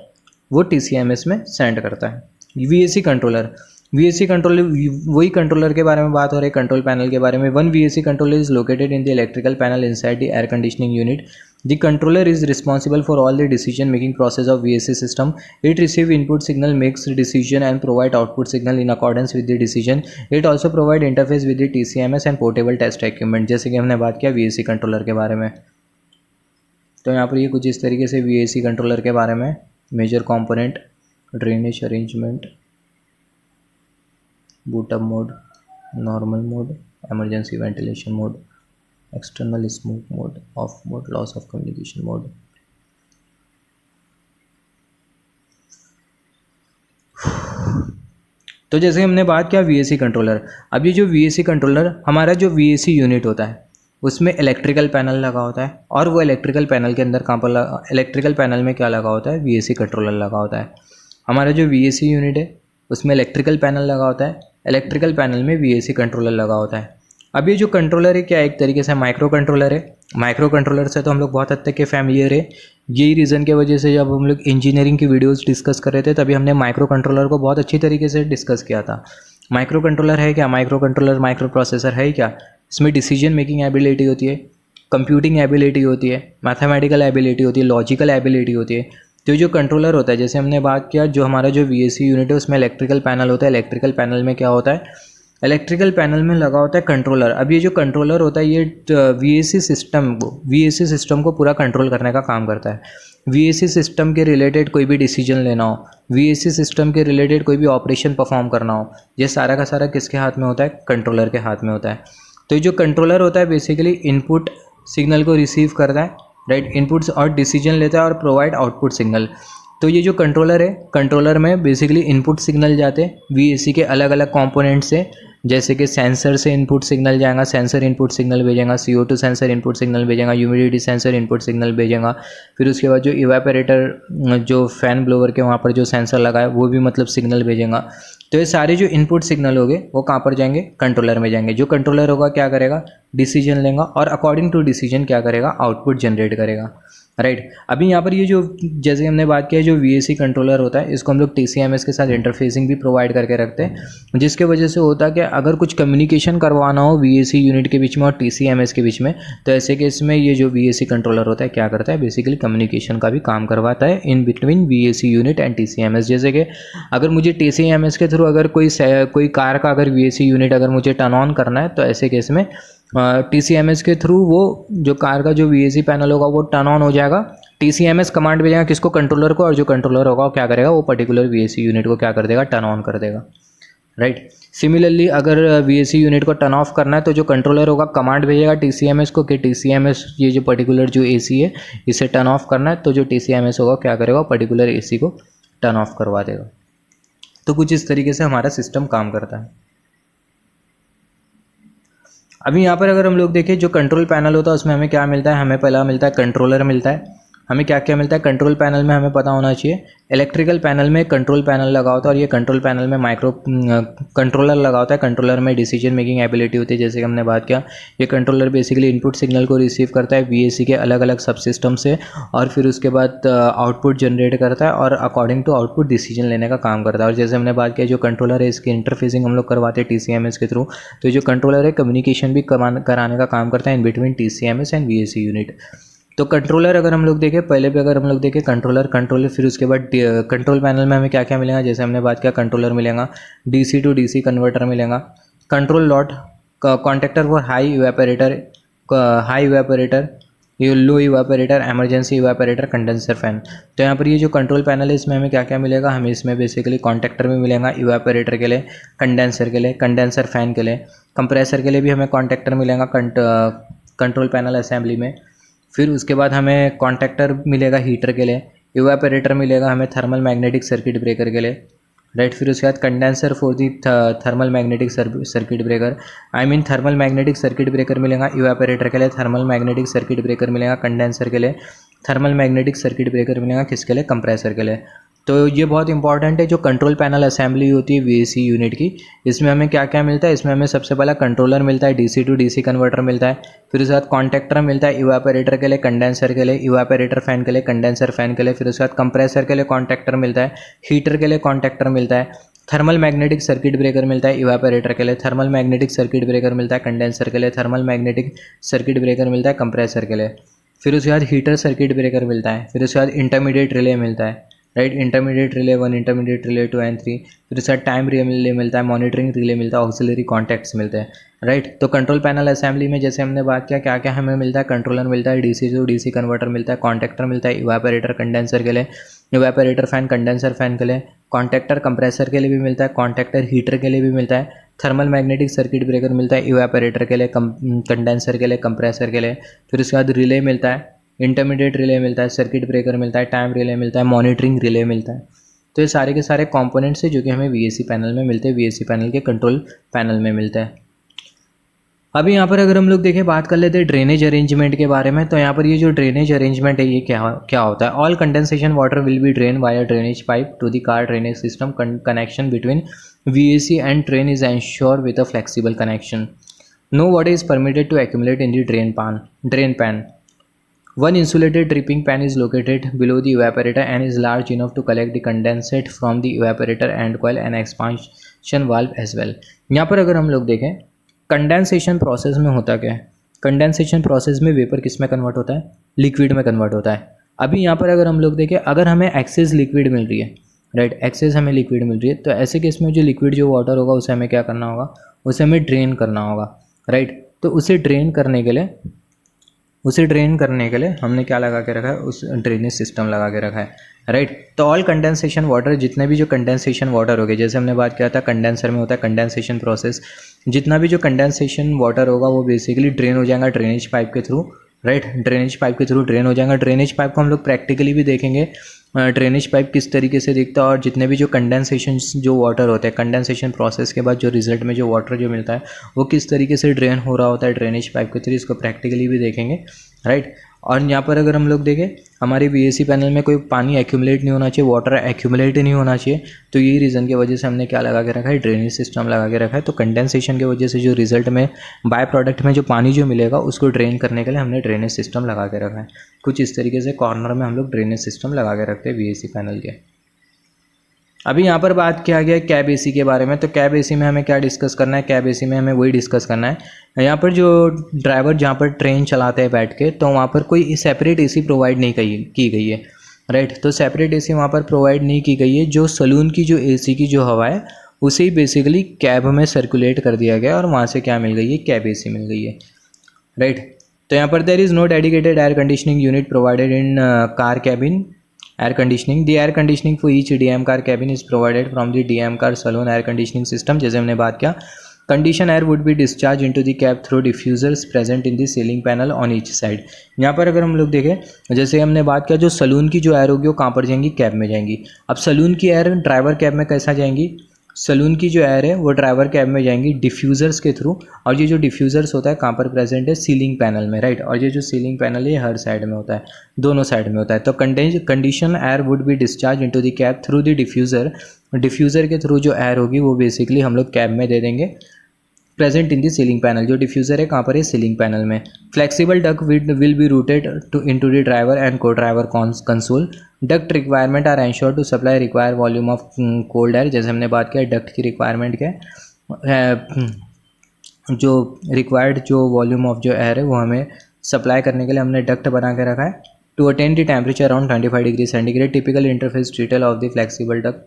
वो TCMS में सेंड करता है। VAC कंट्रोलर वही कंट्रोलर के बारे में बात हो रही है, कंट्रोल पैनल के बारे में। One VAC controller is located in the electrical panel inside the air conditioning unit. The controller is responsible for all the decision making process of VAC system. It receive input signal, makes decision and provide output signal in accordance with the decision. It also provide interface with the TCMS and portable test equipment. जैसे कि हमने बात किया VAC कंट्रोलर के बारे में। तो यहाँ पर ये कुछ इस तरीके से VAC कंट्रोलर के बारे में, major component, drainage arrangement, boot up mode, normal mode, emergency ventilation mode, external smoke mode, off mode, loss of communication mode. तो जैसे हमने बात किया VAC कंट्रोलर। अब ये जो VAC कंट्रोलर हमारा जो VAC यूनिट होता है उसमें इलेक्ट्रिकल पैनल लगा होता है, और वो इलेक्ट्रिकल पैनल के अंदर कहाँ पर इलेक्ट्रिकल पैनल में क्या लगा होता है, VAC कंट्रोलर लगा होता है। हमारा जो VAC यूनिट है उसमें इलेक्ट्रिकल पैनल लगा होता है, इलेक्ट्रिकल पैनल में VAC कंट्रोलर लगा होता है। अब ये जो कंट्रोलर है क्या एक तरीके से माइक्रो कंट्रोलर है। माइक्रो कंट्रोलर से तो हम लोग बहुत हद तक के फैमिलियर है। यही रीज़न की वजह से जब हम लोग इंजीनियरिंग की वीडियोस डिस्कस कर रहे थे तभी हमने माइक्रो कंट्रोलर को बहुत अच्छी तरीके से डिस्कस किया था। माइक्रो कंट्रोलर है क्या, माइक्रो कंट्रोलर माइक्रो प्रोसेसर है क्या, इसमें डिसीजन मेकिंग एबिलिटी होती है, कंप्यूटिंग एबिलिटी होती है, मैथमेटिकल एबिलिटी होती है, लॉजिकल एबिलिटी होती है। तो जो कंट्रोलर होता है, जैसे हमने बात किया जो हमारा जो VAC यूनिट है उसमें इलेक्ट्रिकल पैनल होता है। इलेक्ट्रिकल पैनल में क्या होता है, इलेक्ट्रिकल पैनल में लगा होता है कंट्रोलर। अब ये जो कंट्रोलर होता है ये VAC सिस्टम को पूरा कंट्रोल करने का काम करता है। VAC सिस्टम के रिलेटेड कोई भी डिसीजन लेना हो, VAC सिस्टम के रिलेटेड कोई भी ऑपरेशन परफॉर्म करना हो, ये सारा का सारा किसके हाथ में होता है, कंट्रोलर के हाथ में होता है। तो जो कंट्रोलर होता है बेसिकली इनपुट सिग्नल को रिसीव करता है, राइट, इनपुट्स और डिसीजन लेता है और प्रोवाइड आउटपुट सिग्नल। तो ये जो कंट्रोलर है, कंट्रोलर में बेसिकली इनपुट सिग्नल जाते हैं VAC के अलग अलग कंपोनेंट से, जैसे कि सेंसर से इनपुट सिग्नल जाएगा, सेंसर इनपुट सिग्नल भेजेगा, CO2 सेंसर इनपुट सिग्नल भेजेगा, ह्यूमिडिटी सेंसर इनपुट सिग्नल भेजेगा। फिर उसके बाद जो इवेपोरेटर जो फैन ब्लोअर के वहाँ पर जो सेंसर लगा है वो भी मतलब सिग्नल भेजेगा। तो ये सारे जो इनपुट सिग्नल होंगे वो कहाँ पर जाएंगे, कंट्रोलर में जाएंगे। जो कंट्रोलर होगा क्या करेगा, डिसीजन लेगा और अकॉर्डिंग टू डिसीजन क्या करेगा, आउटपुट जनरेट करेगा, राइट। अभी यहाँ पर ये जो जैसे हमने बात किया जो VAC कंट्रोलर होता है इसको हम लोग TCMS के साथ इंटरफेसिंग भी प्रोवाइड करके रखते हैं, जिसके वजह से होता है कि अगर कुछ कम्युनिकेशन करवाना हो VAC यूनिट के बीच में और TCMS के बीच में, तो ऐसे केस में ये जो VAC कंट्रोलर होता है क्या करता है, बेसिकली कम्युनिकेशन का भी काम करवाता है in between VAC unit and TCMS। जैसे कि अगर मुझे TCMS के थ्रू अगर कोई कार का अगर VAC यूनिट अगर मुझे टर्न ऑन करना है, तो ऐसे केस में TCMS के थ्रू वो जो कार का जो VAC पैनल होगा वो टर्न ऑन हो जाएगा। TCMS कमांड भेजेगा किसको, कंट्रोलर को, और जो कंट्रोलर होगा वो क्या करेगा, वो पर्टिकुलर VAC यूनिट को क्या कर देगा, टर्न ऑन कर देगा, राइट। सिमिलरली अगर VAC यूनिट को टर्न ऑफ करना है तो जो कंट्रोलर होगा कमांड भेजेगा TCMS को कि TCMS ये जो पर्टिकुलर जो AC है इसे टर्न ऑफ करना है, तो जो TCMS होगा क्या करेगा, पर्टिकुलर AC को टर्न ऑफ करवा देगा। तो कुछ इस तरीके से हमारा सिस्टम काम करता है। अभी यहाँ पर अगर हम लोग देखें जो कंट्रोल पैनल होता है उसमें हमें क्या मिलता है, हमें पहला मिलता है कंट्रोलर मिलता है। हमें क्या क्या मिलता है कंट्रोल पैनल में, हमें पता होना चाहिए इलेक्ट्रिकल पैनल में कंट्रोल पैनल लगा होता है और ये कंट्रोल पैनल में माइक्रो कंट्रोलर लगा होता है। कंट्रोलर में डिसीजन मेकिंग एबिलिटी होती है, जैसे कि हमने बात किया ये कंट्रोलर बेसिकली इनपुट सिग्नल को रिसीव करता है VAC के अलग अलग सब सिस्टम से और फिर उसके बाद आउटपुट जनरेट करता है और अकॉर्डिंग टू आउटपुट डिसीजन लेने का काम करता है। और जैसे हमने बात किया जो कंट्रोलर है इसकी इंटरफेसिंग हम लोग करवाते हैं TCMS के थ्रू, तो जो कंट्रोलर है कम्युनिकेशन भी कराने का काम करता है in between TCMS and VAC unit. तो कंट्रोलर अगर हम लोग देखें पहले पे अगर हम लोग देखें कंट्रोलर फिर उसके बाद कंट्रोल पैनल में हमें क्या क्या मिलेगा, जैसे हमने बात किया कंट्रोलर मिलेगा, DC to DC कन्वर्टर मिलेगा, control lot, contactor for high evaporator, ये low evaporator, emergency evaporator, condenser fan. तो यहाँ पर ये जो कंट्रोल पैनल है इसमें हमें क्या क्या मिलेगा, हमें इसमें बेसिकली कॉन्टेक्टर भी मिलेगा इवेपोरेटर के लिए, कंडेंसर के लिए, कंडेंसर फैन के लिए, कंप्रेसर के लिए भी हमें कॉन्टेक्टर मिलेगा कंट्रोल पैनल असेंबली में। फिर उसके बाद हमें कॉन्टेक्टर मिलेगा हीटर के लिए, इवेपोरेटर मिलेगा हमें थर्मल मैग्नेटिक सर्किट ब्रेकर के लिए, राइट। फिर उसके बाद condenser for the thermal magnetic circuit breaker, thermal magnetic circuit breaker मिलेगा इवेपोरेटर के लिए, थर्मल मैग्नेटिक सर्किट ब्रेकर मिलेगा कंडेंसर के लिए, थर्मल मैग्नेटिक सर्किट ब्रेकर मिलेगा किसके लिए, कंप्रेसर के लिए। तो ये बहुत इंपॉर्टेंट है जो कंट्रोल पैनल असेंबली होती है VAC यूनिट की, इसमें हमें क्या क्या मिलता है, इसमें हमें सबसे पहला कंट्रोलर मिलता है, DC to DC कन्वर्टर मिलता है, फिर उसके बाद कॉन्टेक्टर मिलता है इवेपोरेटर के लिए, कंडेंसर के लिए, इवेपोरेटर फैन के लिए, कंडेंसर फैन के लिए, फिर उसके बाद कंप्रेसर के लिए कॉन्टेक्टर मिलता है, हीटर के लिए कॉन्टेक्टर मिलता है, थर्मल मैग्नेटिक सर्किट ब्रेकर मिलता है इवेपोरेटर के लिए, थर्मल मैग्नेटिक सर्किट ब्रेकर मिलता है कंडेंसर के लिए, थर्मल मैग्नेटिक सर्किट ब्रेकर मिलता है कंप्रेसर के लिए, फिर उसके बाद हीटर सर्किट ब्रेकर मिलता है, फिर उसके बाद इंटरमीडिएट रिले मिलता है, right. Intermediate relay 1, intermediate relay 2 and 3, फिर उसके बाद टाइम रिले मिलता है, मॉनिटरिंग रिले मिलता है, ऑक्सिलरी कॉन्टैक्ट्स मिलते हैं, राइट। तो कंट्रोल पैनल असेंबली में जैसे हमने बात किया क्या क्या हमें मिलता है, कंट्रोलर मिलता है, DC to DC कन्वर्टर मिलता है, कॉन्टेक्टर मिलता है इवेपोरेटर कंडेंसर के लिए, इवेपोरेटर फैन कंडेंसर फैन के लिए, कॉन्टेक्टर कंप्रेसर के लिए भी मिलता है, कॉन्टेक्टर हीटर के लिए भी मिलता है, थर्मल मैग्नेटिक सर्किट ब्रेकर मिलता है इवेपोरेटर के लिए, कंडेंसर के लिए, कंप्रेसर के लिए, फिर उसके बाद रिले मिलता है, इंटरमीडिएट रिले मिलता है, सर्किट ब्रेकर मिलता है, टाइम रिले मिलता है, मॉनिटरिंग रिले मिलता है। तो ये सारे के सारे कंपोनेंट्स हैं जो कि हमें VAC पैनल में मिलते हैं, VAC पैनल के कंट्रोल पैनल में मिलता है। अभी यहाँ पर अगर हम लोग देखें बात कर लेते हैं ड्रेनेज अरेंजमेंट के बारे में, तो यहाँ पर ये जो ड्रेनेज अरेंजमेंट है ये क्या होता है, all condensation water will be drain via drainage pipe to the car drainage system, connection between VAC and train is ensure with a flexible connection, no water is permitted to accumulate in the drain pan. One insulated dripping pan is located below the evaporator and is large enough to collect the condensate from the evaporator and coil and expansion valve as well। यहाँ पर अगर हम लोग देखें कंडेंसेशन प्रोसेस में होता क्या है, कंडेंसेशन प्रोसेस में वेपर किस में कन्वर्ट होता है, लिक्विड में कन्वर्ट होता है। अभी यहाँ पर अगर हम लोग देखें अगर हमें एक्सेस लिक्विड मिल रही है, राइट, एक्सेस हमें लिक्विड मिल रही है, तो ऐसे केस में जो लिक्विड जो वाटर होगा उसे हमें क्या करना होगा, उसे हमें ड्रेन करना होगा, राइट। तो उसे ड्रेन करने के लिए हमने क्या लगा के रखा है, उस ड्रेनेज सिस्टम लगा के रखा है, राइट। तो ऑल कंडेंसेशन वाटर, जितने भी जो कंडेंसेशन वाटर हो गए, जैसे हमने बात किया था कंडेंसर में होता है कंडेंसेशन प्रोसेस, जितना भी जो कंडेंसेशन वाटर होगा वो बेसिकली ड्रेन हो जाएगा ड्रेनेज पाइप के थ्रू, राइट। ड्रेनेज पाइप के थ्रू ड्रेन हो जाएगा। ड्रेनेज पाइप को हम लोग प्रैक्टिकली भी देखेंगे ड्रेनेज पाइप किस तरीके से दिखता है और जितने भी जो कंडेंसेशन जो वाटर होते हैं, कंडेंसेशन प्रोसेस के बाद जो रिजल्ट में जो वाटर जो मिलता है वो किस तरीके से ड्रेन हो रहा होता है ड्रेनेज पाइप के थ्रू, इसको प्रैक्टिकली भी देखेंगे, राइट। और यहाँ पर अगर हम लोग देखें हमारे वीएसी पैनल में कोई पानी एक्यूमुलेट नहीं होना चाहिए, वाटर एक्यूमुलेट नहीं होना चाहिए। तो यही रीज़न की वजह से हमने क्या लगा के रखा है, ड्रेनेज सिस्टम लगा के रखा है। तो कंडेंसेशन की वजह से जो रिजल्ट में बाय प्रोडक्ट में जो पानी जो मिलेगा उसको ड्रेन करने के लिए हमने ड्रेनेज सिस्टम लगा के रखा है। कुछ इस तरीके से कॉर्नर में हम लोग ड्रेनेज सिस्टम लगा के रखते हैं वीएसी पैनल के। अभी यहाँ पर बात किया गया कैब एसी के बारे में। तो कैब एसी में हमें क्या डिस्कस करना है, कैब एसी में हमें वही डिस्कस करना है। यहाँ पर जो ड्राइवर जहाँ पर ट्रेन चलाते हैं बैठ के, तो वहाँ पर कोई सेपरेट एसी प्रोवाइड नहीं की गई है, राइट। तो सेपरेट एसी वहाँ पर प्रोवाइड नहीं की गई है। जो सलून की जो एसी की जो हवा है उसे ही बेसिकली कैब में सर्कुलेट कर दिया गया और वहाँ से क्या मिल गई है, कैब एसी मिल गई है, राइट। तो यहाँ पर there is no dedicated air conditioning unit provided in car cabin air conditioning. The air conditioning for each DM car cabin is provided from the DM car saloon air conditioning system. जैसे हमने बात किया, condition air would be discharged into the cab through diffusers present in the ceiling panel on each side. यहाँ पर अगर हम लोग देखें, जैसे हमने बात किया, जो सलून की जो एयर होगी वो कहाँ पर जाएंगी, कैब में जाएंगी। अब सलून की एयर ड्राइवर कैब में कैसा जाएंगी, सलून की जो एयर है वो ड्राइवर कैब में जाएंगी डिफ्यूज़र्स के थ्रू। और ये जो डिफ्यूज़र्स होता है कहाँ पर प्रेजेंट है, सीलिंग पैनल में, राइट। और ये जो सीलिंग पैनल है हर साइड में होता है, दोनों साइड में होता है। तो condition air would be discharge into the cab through the diffuser. Diffuser के थ्रू जो एयर होगी वो बेसिकली हम लोग कैब में दे देंगे, present in the ceiling panel. जो डिफ्यूज़र है कहाँ पर है, सीलिंग पैनल में। Flexible duct will be routed into the driver end को driver console. Duct requirement are ensure to supply require volume of cold air. जैसे हमने बात किया डक्ट की रिक्वायरमेंट क्या है, जो रिक्वायर्ड जो वॉल्यूम ऑफ जो एयर है वो हमें सप्लाई करने के लिए हमने डक्ट बना के रखा है। To attain the temperature around 25 degree centigrade. Typical interface detail of the flexible duct,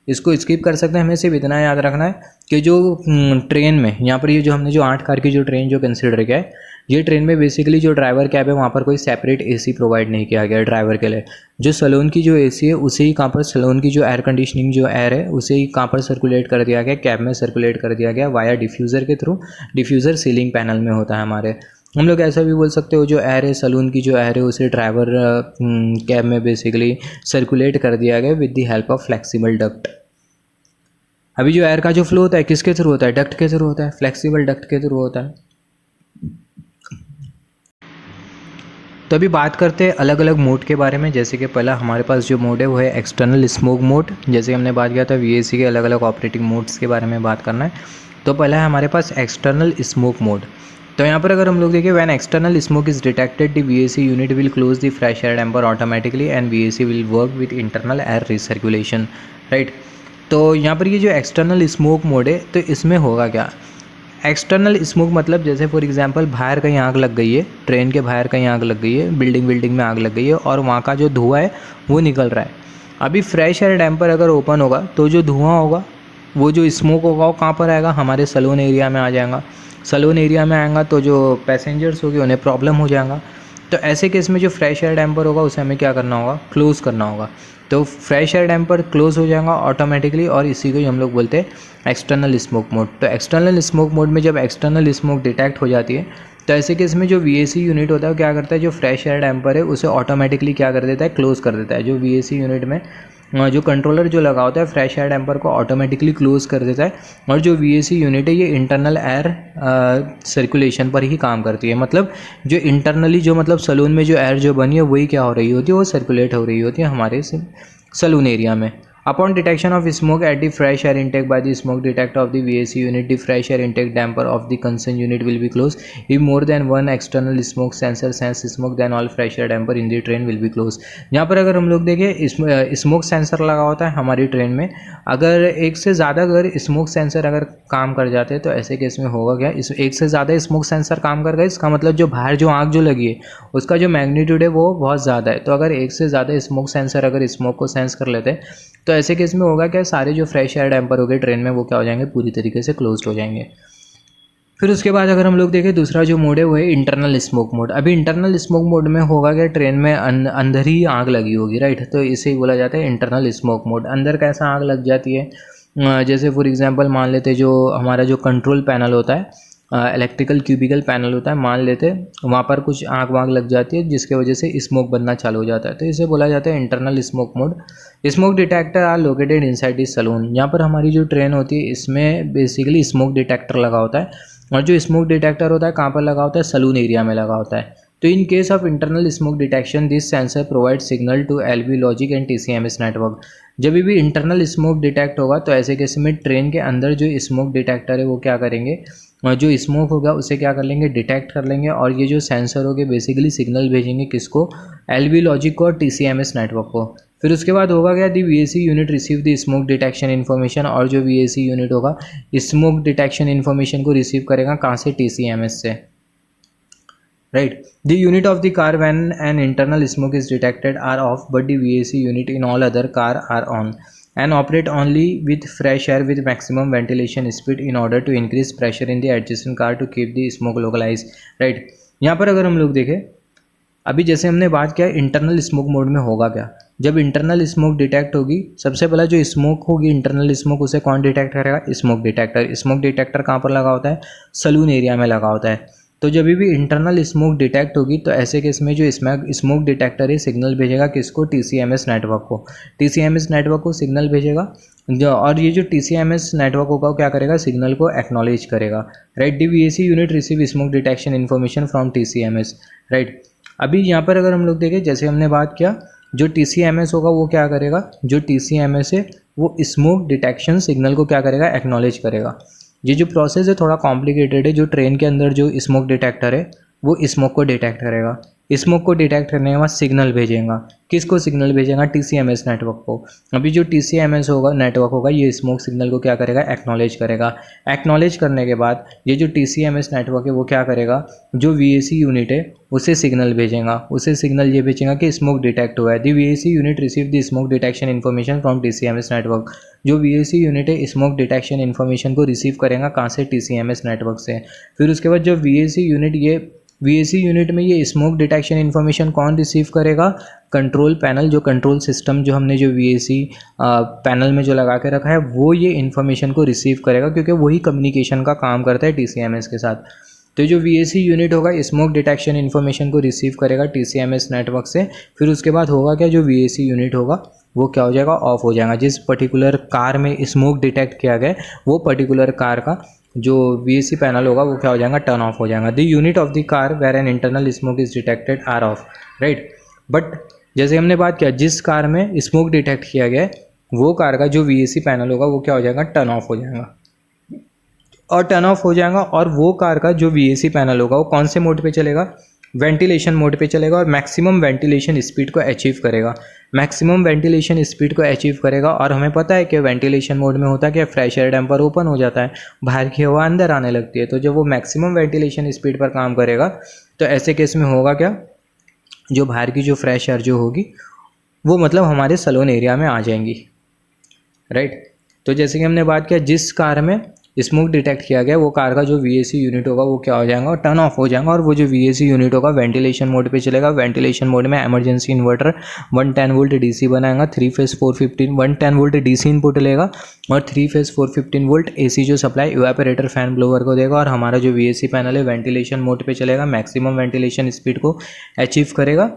इसको स्किप कर सकते हैं। हमें सिर्फ इतना याद रखना है कि जो ट्रेन में यहाँ पर ये जो हमने जो 8 कार की जो ट्रेन जो कंसिडर किया है, ये ट्रेन में बेसिकली जो ड्राइवर कैब है वहाँ पर कोई सेपरेट एसी प्रोवाइड नहीं किया गया ड्राइवर के लिए। जो सलून की जो एसी है उसे ही कहाँ पर, सलून की जो एयर कंडीशनिंग जो एयर है उसे ही कहाँ पर सर्कुलेट कर दिया गया, कैब में सर्कुलेट कर दिया गया वाया डिफ्यूज़र के थ्रू। डिफ्यूज़र सीलिंग पैनल में होता है हमारे। हम लोग ऐसा भी बोल सकते हो जो एयर है, सलून की जो एयर है उसे ड्राइवर कैब में बेसिकली सर्कुलेट कर दिया गया with the help of flexible duct. अभी जो एयर का जो फ्लो होता है किसके थ्रू होता है, डक्ट के थ्रू होता है, फ्लेक्सिबल डक्ट के थ्रू होता है। तो अभी बात करते हैं अलग अलग मोड के बारे में। जैसे कि पहला हमारे पास जो मोड है वो है एक्सटर्नल स्मोक मोड। जैसे हमने बात किया था वीएसी के अलग अलग ऑपरेटिंग मोड्स के बारे में बात करना है। तो पहला है हमारे पास एक्सटर्नल स्मोक मोड। तो यहाँ पर अगर हम लोग देखें, when external smoke is detected the VAC unit will close the fresh air damper automatically and VAC will work with internal air recirculation, right. तो यहाँ पर ये जो एक्सटर्नल स्मोक मोड है तो इसमें होगा क्या, एक्सटर्नल स्मोक मतलब जैसे फॉर एग्जांपल बाहर कहीं आग लग गई है, ट्रेन के बाहर कहीं आग लग गई है, बिल्डिंग में आग लग गई है और वहाँ का जो धुआं है वो निकल रहा है। अभी फ्रेश एयर डैम्पर अगर ओपन होगा तो जो धुआं होगा, वो जो स्मोक होगा वो कहाँ पर आएगा, हमारे सलून एरिया में आ जाएगा। सलून एरिया में आएगा तो जो पैसेंजर्स होंगे उन्हें प्रॉब्लम हो जाएगा। तो ऐसे केस में जो फ्रेश एयर डैम्पर होगा उसे हमें क्या करना होगा, क्लोज़ करना होगा। तो फ्रेश एयर डैम्पर क्लोज हो जाएगा ऑटोमेटिकली और इसी को ही हम लोग बोलते हैं एक्सटर्नल स्मोक मोड। तो एक्सटर्नल स्मोक मोड में जब एक्सटर्नल स्मोक डिटेक्ट हो जाती है तो ऐसे केस में जो वीएसी यूनिट होता है वो क्या करता है, जो फ्रेश एयर डैम्पर है उसे ऑटोमेटिकली क्या कर देता है, क्लोज़ कर देता है। जो वीएसी यूनिट में जो कंट्रोलर जो लगा होता है फ्रेश एयर डैम्पर को ऑटोमेटिकली क्लोज़ कर देता है। और जो वीएसी यूनिट है ये इंटरनल एयर सर्कुलेशन पर ही काम करती है। मतलब जो इंटरनली जो मतलब सलून में जो एयर जो बनी है वही क्या हो रही होती है, वो सर्कुलेट हो रही होती है हमारे सलून एरिया में। Upon detection of smoke at the fresh air intake by the smoke detector of the VAC unit, the fresh air intake damper of the concerned unit will be closed. If more than one external smoke sensor sense smoke, then all fresh air damper in the train will be closed. यहाँ पर अगर हम लोग देखें स्मोक सेंसर लगा होता है हमारी ट्रेन में, अगर एक से ज़्यादा अगर स्मोक सेंसर अगर काम कर जाते हैं तो ऐसे केस में होगा क्या, इस एक से ज़्यादा स्मोक सेंसर काम कर गए, इसका मतलब जो बाहर जो आग जो लगी है उसका जो मैग्नीट्यूड है वो बहुत ज़्यादा है। तो अगर एक से ज़्यादा स्मोक सेंसर अगर स्मोक को सेंस कर लेते हैं तो ऐसे केस में होगा क्या, सारे जो फ्रेश एयर डैम्पर हो गए ट्रेन में वो क्या हो जाएंगे, पूरी तरीके से क्लोज्ड हो जाएंगे। फिर उसके बाद अगर हम लोग देखें दूसरा जो मोड है वो है इंटरनल स्मोक मोड। अभी इंटरनल स्मोक मोड में होगा क्या, ट्रेन में अंदर ही आग लगी होगी, राइट। तो इसे ही बोला जाता है इंटरनल स्मोक मोड। अंदर कैसा आग लग जाती है, जैसे फॉर एग्जांपल मान लेते जो हमारा जो कंट्रोल पैनल होता है, इलेक्ट्रिकल क्यूबिकल पैनल होता है, मान लेते वहाँ पर कुछ आग वाग लग जाती है जिसके वजह से स्मोक बनना चालू हो जाता है। तो इसे बोला जाता है internal smoke mode. Smoke detector are located inside this saloon. यहाँ पर हमारी जो ट्रेन होती है इसमें बेसिकली स्मोक डिटेक्टर लगा होता है और जो स्मोक डिटेक्टर होता है कहाँ पर लगा होता है, सलून एरिया में लगा होता है। तो in case of internal smoke detection this sensor provide signal to LV logic and TCMS network. जब भी इंटरनल स्मोक डिटेक्ट होगा तो ऐसे केस में ट्रेन के अंदर जो स्मोक डिटेक्टर है वो क्या करेंगे, और जो स्मोक होगा उसे क्या कर लेंगे, डिटेक्ट कर लेंगे, और ये जो सेंसर होंगे बेसिकली सिग्नल भेजेंगे किसको, एलवी लॉजिक को और टीसीएमएस नेटवर्क को। फिर उसके बाद होगा क्या, the VAC unit receive the smoke detection information, और जो वीएसी यूनिट होगा स्मोक डिटेक्शन इन्फॉर्मेशन को रिसीव करेगा कहाँ से, टीसीएमएस से, right. The unit of the car when an internal smoke is detected are off but the VAC unit in all other car are on and operate only with fresh air with maximum ventilation speed in order to increase pressure in the adjacent car to keep the smoke localized, right। यहाँ पर अगर हम लोग देखें, अभी जैसे हमने बात किया इंटरनल स्मोक मोड में होगा क्या, जब इंटरनल स्मोक डिटेक्ट होगी सबसे पहला जो स्मोक होगी इंटरनल स्मोक उसे कौन डिटेक्ट करेगा, स्मोक डिटेक्टर। स्मोक डिटेक्टर कहाँ पर लगा होता है, सलून एरिया में लगा होता है। तो जब भी इंटरनल स्मोक डिटेक्ट होगी तो ऐसे केस में जो स्मोक डिटेक्टर है सिग्नल भेजेगा किसको, टीसीएमएस नेटवर्क को। टीसीएमएस नेटवर्क को सिग्नल भेजेगा जो, और ये जो टीसीएमएस नेटवर्क होगा वो क्या करेगा, सिग्नल को एक्नॉलेज करेगा, right. The VAC unit receive smoke detection information from TCMS, right. अभी यहाँ पर अगर हम लोग देखें, जैसे हमने बात किया जो टीसीएमएस होगा वो क्या करेगा, जो टीसीएमएस है वो स्मोक डिटेक्शन सिग्नल को क्या करेगा, एक्नॉलेज करेगा। ये जो प्रोसेस है थोड़ा कॉम्प्लिकेटेड है। जो ट्रेन के अंदर जो स्मोक डिटेक्टर है वो स्मोक को डिटेक्ट करेगा, स्मोक को डिटेक्ट करने के बाद सिग्नल भेजेगा, किसको सिग्नल भेजेगा, टीसीएमएस नेटवर्क को। अभी जो टीसीएमएस होगा नेटवर्क होगा ये स्मोक सिग्नल को क्या करेगा, एक्नॉलेज करेगा। एक्नॉलेज करने के बाद ये जो टीसीएमएस नेटवर्क है वो क्या करेगा, जो वीएसी यूनिट है उसे सिग्नल भेजेगा, उसे सिग्नल ये भेजेगा कि स्मोक डिटेक्ट हुआ है। The VAC unit receive the smoke detection information from TCMS network. जो वीएसी यूनिट है स्मोक डिटेक्शन इन्फॉर्मेशन को रिसीव करेगा कहाँ से, टीसीएमएस नेटवर्क से। फिर उसके बाद जो वीएसी यूनिट में ये स्मोक डिटेक्शन इन्फॉर्मेशन कौन रिसीव करेगा, कंट्रोल पैनल, जो कंट्रोल सिस्टम जो हमने जो वीएसी पैनल में जो लगा के रखा है वो ये इन्फॉर्मेशन को रिसीव करेगा, क्योंकि वही कम्युनिकेशन का काम करता है टीसीएमएस के साथ। तो जो वीएसी यूनिट होगा स्मोक डिटेक्शन इन्फॉर्मेशन को रिसीव करेगा टीसीएमएस नेटवर्क से। फिर उसके बाद होगा क्या, जो वीएसी यूनिट होगा वो क्या हो जाएगा, ऑफ हो जाएगा। जिस पर्टिकुलर कार में स्मोक डिटेक्ट किया गया वो पर्टिकुलर कार का जो वीएसी पैनल होगा वो क्या हो जाएगा, टर्न ऑफ हो जाएगा। The unit of the car where an internal smoke is detected are off, right. But जैसे हमने बात किया जिस कार में स्मोक डिटेक्ट किया गया वो कार का जो वीएसी पैनल होगा वो क्या हो जाएगा, टर्न ऑफ हो जाएगा। और टर्न ऑफ हो जाएगा और वो कार का जो वीएसी पैनल होगा वो कौन से मोड पे चलेगा, वेंटिलेशन मोड पे चलेगा, और मैक्सिमम वेंटिलेशन स्पीड को अचीव करेगा। मैक्सिमम वेंटिलेशन स्पीड को अचीव करेगा। और हमें पता है कि वेंटिलेशन मोड में होता है कि फ्रेश एयर डैम्पर ओपन हो जाता है, बाहर की हवा अंदर आने लगती है। तो जब वो मैक्सिमम वेंटिलेशन स्पीड पर काम करेगा तो ऐसे केस में होगा क्या, जो बाहर की जो फ्रेश एयर जो होगी वो मतलब हमारे सलोन एरिया में आ जाएंगी, राइट। तो जैसे कि हमने बात किया जिस कार में स्मोक डिटेक्ट किया गया वो कार का जो वीएसी यूनिट होगा वो क्या हो जाएगा, टर्न ऑफ हो जाएगा। और वो जो वीएसी यूनिट होगा वेंटिलेशन मोड पे चलेगा। वेंटिलेशन मोड में इमरजेंसी इन्वर्टर 110 वोल्ट डीसी बनाएगा, 3 फेज 415 110 वोल्ट डीसी इनपुट लेगा, और 3 फेज 415 वोल्ट एसी जो सप्लाई इवेपोरेटर फैन ब्लोअर को देगा। और हमारा जो वीएसी पैनल है वेंटिलेशन मोड पे चलेगा, मैक्सिमम वेंटिलेशन स्पीड को अचीव करेगा,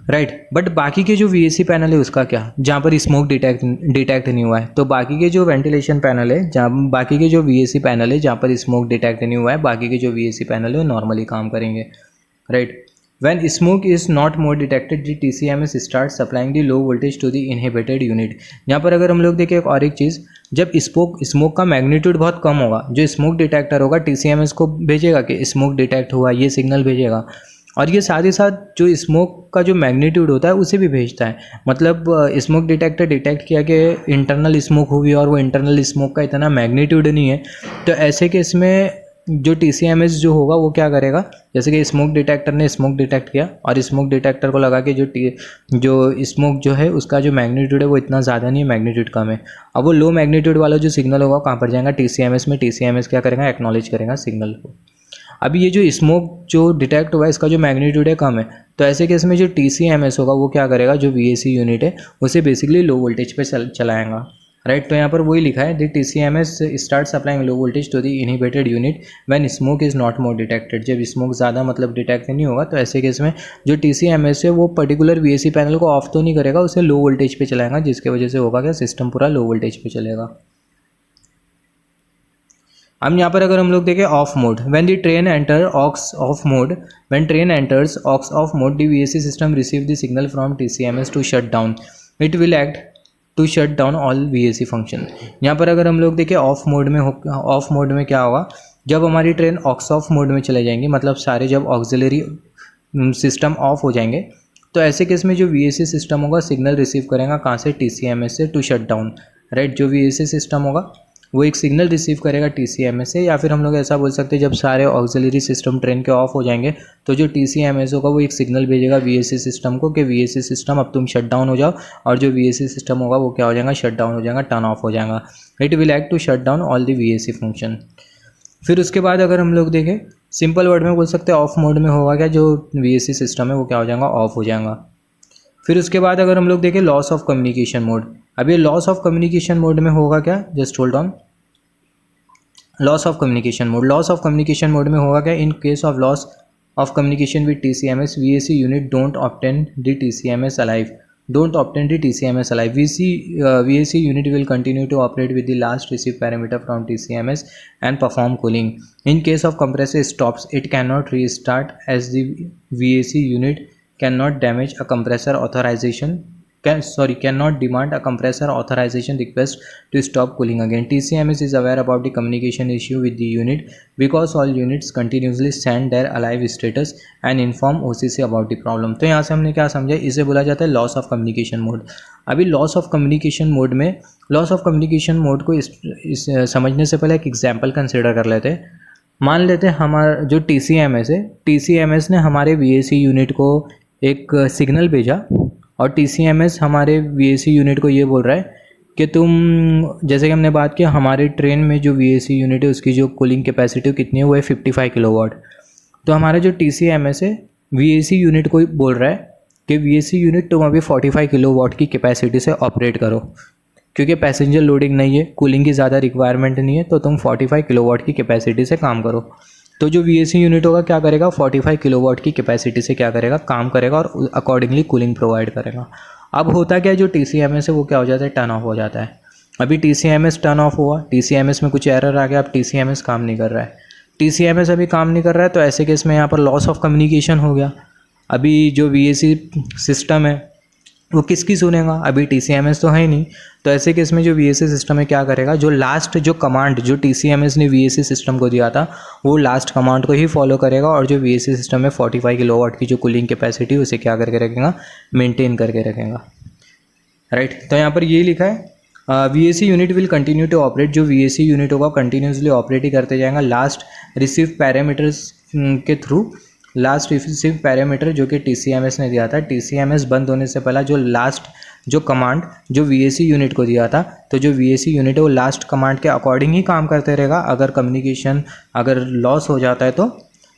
राइट। बट बाकी के जो वीएसी पैनल है उसका क्या, जहाँ पर स्मोक डिटेक्ट नहीं हुआ है। तो बाकी के जो वेंटिलेशन पैनल है, जहाँ बाकी के जो वीएसी पैनल है जहाँ पर स्मोक डिटेक्ट नहीं हुआ है, बाकी के जो वीएसी पैनल है नॉर्मली काम करेंगे, right. When smoke is not more detected the TCMS start supplying the low voltage to the inhibited unit. यहाँ पर अगर हम लोग देखें एक और एक चीज़, जब स्मोक का मैग्नीट्यूड बहुत कम होगा, जो स्मोक डिटेक्टर होगा टीसीएमएस को भेजेगा कि स्मोक डिटेक्ट हुआ, ये सिग्नल भेजेगा। और ये साथ ही साथ जो स्मोक का जो मैग्नीट्यूड होता है उसे भी भेजता है। मतलब स्मोक डिटेक्टर डिटेक्ट किया कि इंटरनल स्मोक हुई और वो इंटरनल स्मोक का इतना मैग्नीट्यूड नहीं है, तो ऐसे केस में जो टीसीएमएस जो होगा वो क्या करेगा, जैसे कि स्मोक डिटेक्टर ने स्मोक डिटेक्ट किया और स्मोक डिटेक्टर को लगा कि जो स्मोक जो है उसका जो मैग्नीट्यूड है वो इतना ज़्यादा नहीं है, मैग्नीट्यूड कम है। अब वो लो मैग्नीट्यूड वाला जो सिग्नल होगा कहाँ पर जाएगा, टीसीएमएस में। टीसीएमएस क्या करेगा, एक्नॉलेज करेगा सिग्नल को। अभी ये जो स्मोक जो डिटेक्ट हुआ है इसका जो मैग्नीट्यूड है कम है, तो ऐसे केस में जो टीसीएमएस होगा वो क्या करेगा, जो वीएसी यूनिट है उसे बेसिकली लो वोल्टेज पे चलाएगा, राइट। तो यहाँ पर वही लिखा है, the TCMS start supplying low voltage to the inhibited unit when smoke is not more detected. जब स्मोक ज़्यादा मतलब डिटेक्ट नहीं होगा तो ऐसे केस में जो टीसीएमएस है वो पर्टिकुलर वीएसी पैनल को ऑफ तो नहीं करेगा, उसे लो वोल्टेज पे चलाएगा, जिसकी वजह से होगा क्या, सिस्टम पूरा लो वोल्टेज पे चलेगा। अब यहाँ पर अगर हम लोग देखें off mode, when the train enter aux off mode, when train enters aux off mode the VAC system receive the signal from TCMS to shut down, it will act to shut down all VAC function. यहाँ पर अगर हम लोग देखें ऑफ मोड में ऑफ मोड में क्या होगा, जब हमारी ट्रेन ऑक्स ऑफ मोड में चले जाएंगे, मतलब सारे जब ऑक्सिलरी सिस्टम ऑफ हो जाएंगे, तो ऐसे केस में जो वीएसी सिस्टम होगा सिग्नल रिसीव करेगा कहाँ से, टीसीएमएस से टू शट डाउन, राइट। जो वीएसी सिस्टम होगा वो एक सिग्नल रिसीव करेगा टीसीएमएस से, या फिर हम लोग ऐसा बोल सकते हैं जब सारे ऑक्सिलरी सिस्टम ट्रेन के ऑफ हो जाएंगे तो जो टीसीएमएस होगा वो एक सिग्नल भेजेगा वीएसी सिस्टम को कि वीएसी सिस्टम अब तुम शट डाउन हो जाओ, और जो वीएसी सिस्टम होगा वो क्या हो जाएगा, शट डाउन हो जाएगा, टर्न ऑफ हो जाएगा। It will act to shut down all the VAC function. फिर उसके बाद अगर हम लोग देखें सिंपल वर्ड में बोल सकते हैं ऑफ मोड में होगा क्या, जो वीएसी सिस्टम है वो क्या हो जाएगा, ऑफ हो जाएगा। फिर उसके बाद अगर हम लोग देखें लॉस ऑफ कम्युनिकेशन मोड, अब ये लॉस ऑफ कम्युनिकेशन मोड में होगा क्या, just hold on, loss of communication mode, loss of communication mode में होगा क्या, in case of loss of communication with TCMS VAC unit don't obtain the TCMS alive, don't obtain the TCMS alive. VAC unit will continue to operate with the last received parameter from TCMS and perform cooling. In case of compressor stops, it cannot restart as the VAC unit cannot damage a compressor authorization. Cannot demand a compressor authorization request to stop cooling again. TCMS is aware about the communication issue with the unit because all units continuously send their alive status and inform OCC about the problem. तो यहाँ से हमने क्या समझा, इसे बोला जाता है लॉस ऑफ कम्युनिकेशन मोड। अभी लॉस ऑफ कम्युनिकेशन मोड में, लॉस ऑफ कम्युनिकेशन मोड को इस समझने से पहले एक एग्जाम्पल कंसिडर कर लेते हैं। मान लेते हैं हमारा जो TCMS है, TCMS ने हमारे VAC यूनिट को एक सिग्नल भेजा और TCMS हमारे VAC यूनिट को ये बोल रहा है कि तुम, जैसे कि हमने बात किया हमारे ट्रेन में जो VAC यूनिट है उसकी जो कूलिंग कैपेसिटी कितनी है, वो है 55 किलोवाट। तो हमारा जो TCMS है VAC यूनिट को बोल रहा है कि VAC यूनिट तुम अभी 45 किलोवाट की कैपेसिटी से ऑपरेट करो, क्योंकि पैसेंजर लोडिंग नहीं है, कूलिंग की ज़्यादा रिक्वायरमेंट नहीं है, तो तुम 45 किलोवाट की कैपेसिटी से काम करो। तो जो VAC यूनिट होगा क्या करेगा, 45 किलोवाट की कैपेसिटी से क्या करेगा, काम करेगा और अकॉर्डिंगली कूलिंग प्रोवाइड करेगा। अब होता क्या है, जो TCMS है वो क्या हो जाता है, टर्न ऑफ हो जाता है। अभी TCMS टर्न ऑफ हुआ, TCMS में कुछ एरर आ गया, अब TCMS काम नहीं कर रहा है, TCMS अभी काम नहीं कर रहा है, तो ऐसे केस में यहाँ पर लॉस ऑफ कम्युनिकेशन हो गया। अभी जो VAC सिस्टम है वो किसकी सुनेगा, अभी TCMS तो है ही नहीं, तो ऐसे केस में जो VAC सिस्टम है क्या करेगा, जो लास्ट जो कमांड जो TCMS ने VAC सिस्टम को दिया था वो लास्ट कमांड को ही फॉलो करेगा, और जो VAC सिस्टम में 45 किलोवाट की जो कूलिंग कैपेसिटी उसे क्या करके रखेगा, मेंटेन करके रखेगा, राइट। तो यहाँ पर ये लिखा है VAC unit will continue to operate, जो VAC यूनिट होगा कंटिन्यूसली ऑपरेट ही करते जाएगा लास्ट रिसीव पैरामीटर्स के थ्रू। लास्ट रिसीव पैरामीटर जो कि TCMS ने दिया था, TCMS बंद होने से पहला जो लास्ट जो कमांड जो VAC यूनिट को दिया था, तो जो VAC यूनिट है वो लास्ट कमांड के अकॉर्डिंग ही काम करते रहेगा। अगर कम्युनिकेशन अगर लॉस हो जाता है तो,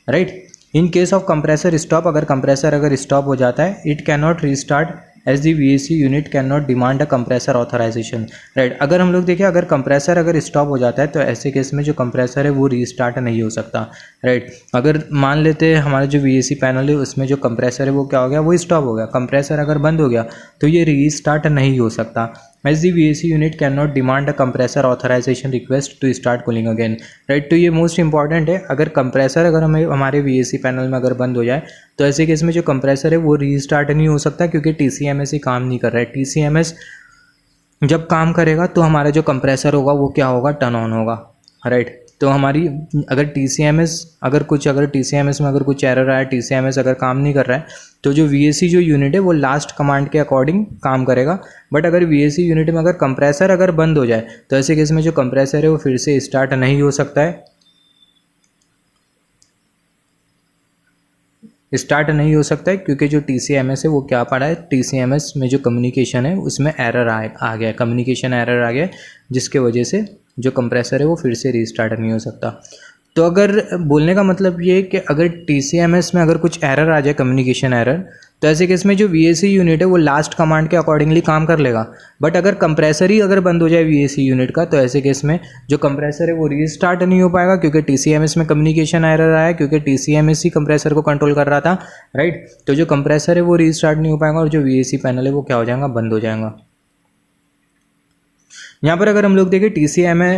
right. In case of compressor stop, अगर कंप्रेसर अगर स्टॉप हो जाता है, it can not restart as the VAC unit can not demand a compressor authorization, right. अगर हम लोग देखें अगर कंप्रेसर अगर स्टॉप हो जाता है तो ऐसे केस में जो कंप्रेसर है वो रीस्टार्ट नहीं हो सकता, राइट। अगर मान लेते हैं हमारा जो VAC पैनल है उसमें जो कंप्रेसर है वो क्या हो गया, वो स्टॉप हो गया, कंप्रेसर अगर बंद हो गया तो ये रीस्टार्ट नहीं हो सकता। As the VAC unit can not demand a compressor authorization request to start cooling again, right. तो ये मोस्ट इंपॉर्टेंट है, अगर कंप्रेसर अगर हमें हमारे VAC पैनल में अगर बंद हो जाए तो ऐसे केस में जो कंप्रेसर है वो रीस्टार्ट नहीं हो सकता, क्योंकि TCMS ही काम नहीं कर रहा है। TCMS जब काम करेगा तो हमारा जो कंप्रेसर होगा वो क्या होगा, टर्न ऑन होगा, राइट। तो हमारी अगर TCMS में अगर कुछ एरर आया, TCMS अगर काम नहीं कर रहा है, तो जो VAC जो यूनिट है वो लास्ट कमांड के अकॉर्डिंग काम करेगा। बट अगर VAC यूनिट में अगर कंप्रेसर अगर बंद हो जाए तो ऐसे केस में जो कंप्रेसर है वो फिर से स्टार्ट नहीं हो सकता है, क्योंकि जो TCMS है वो क्या पड़ा है, TCMS में जो कम्युनिकेशन है उसमें एरर आ गया, कम्युनिकेशन एरर आ गया, जिसके वजह से जो कंप्रेसर है वो फिर से रीस्टार्ट नहीं हो सकता। तो अगर बोलने का मतलब ये है कि अगर TCMS में अगर कुछ एरर आ जाए, कम्युनिकेशन एरर, तो ऐसे केस में जो VAC यूनिट है वो लास्ट कमांड के अकॉर्डिंगली काम कर लेगा। बट अगर कंप्रेसर ही अगर बंद हो जाए VAC यूनिट का, तो ऐसे केस में जो कंप्रेसर है वो रीस्टार्ट नहीं हो पाएगा, क्योंकि TCMS में कम्युनिकेशन एरर आया, क्योंकि TCMS ही कंप्रेसर को कंट्रोल कर रहा था, राइट। तो जो कंप्रेसर है वो रीस्टार्ट नहीं हो पाएगा और जो VAC पैनल है वो क्या हो जाएगा, बंद हो जाएगा। यहाँ पर अगर हम लोग देखें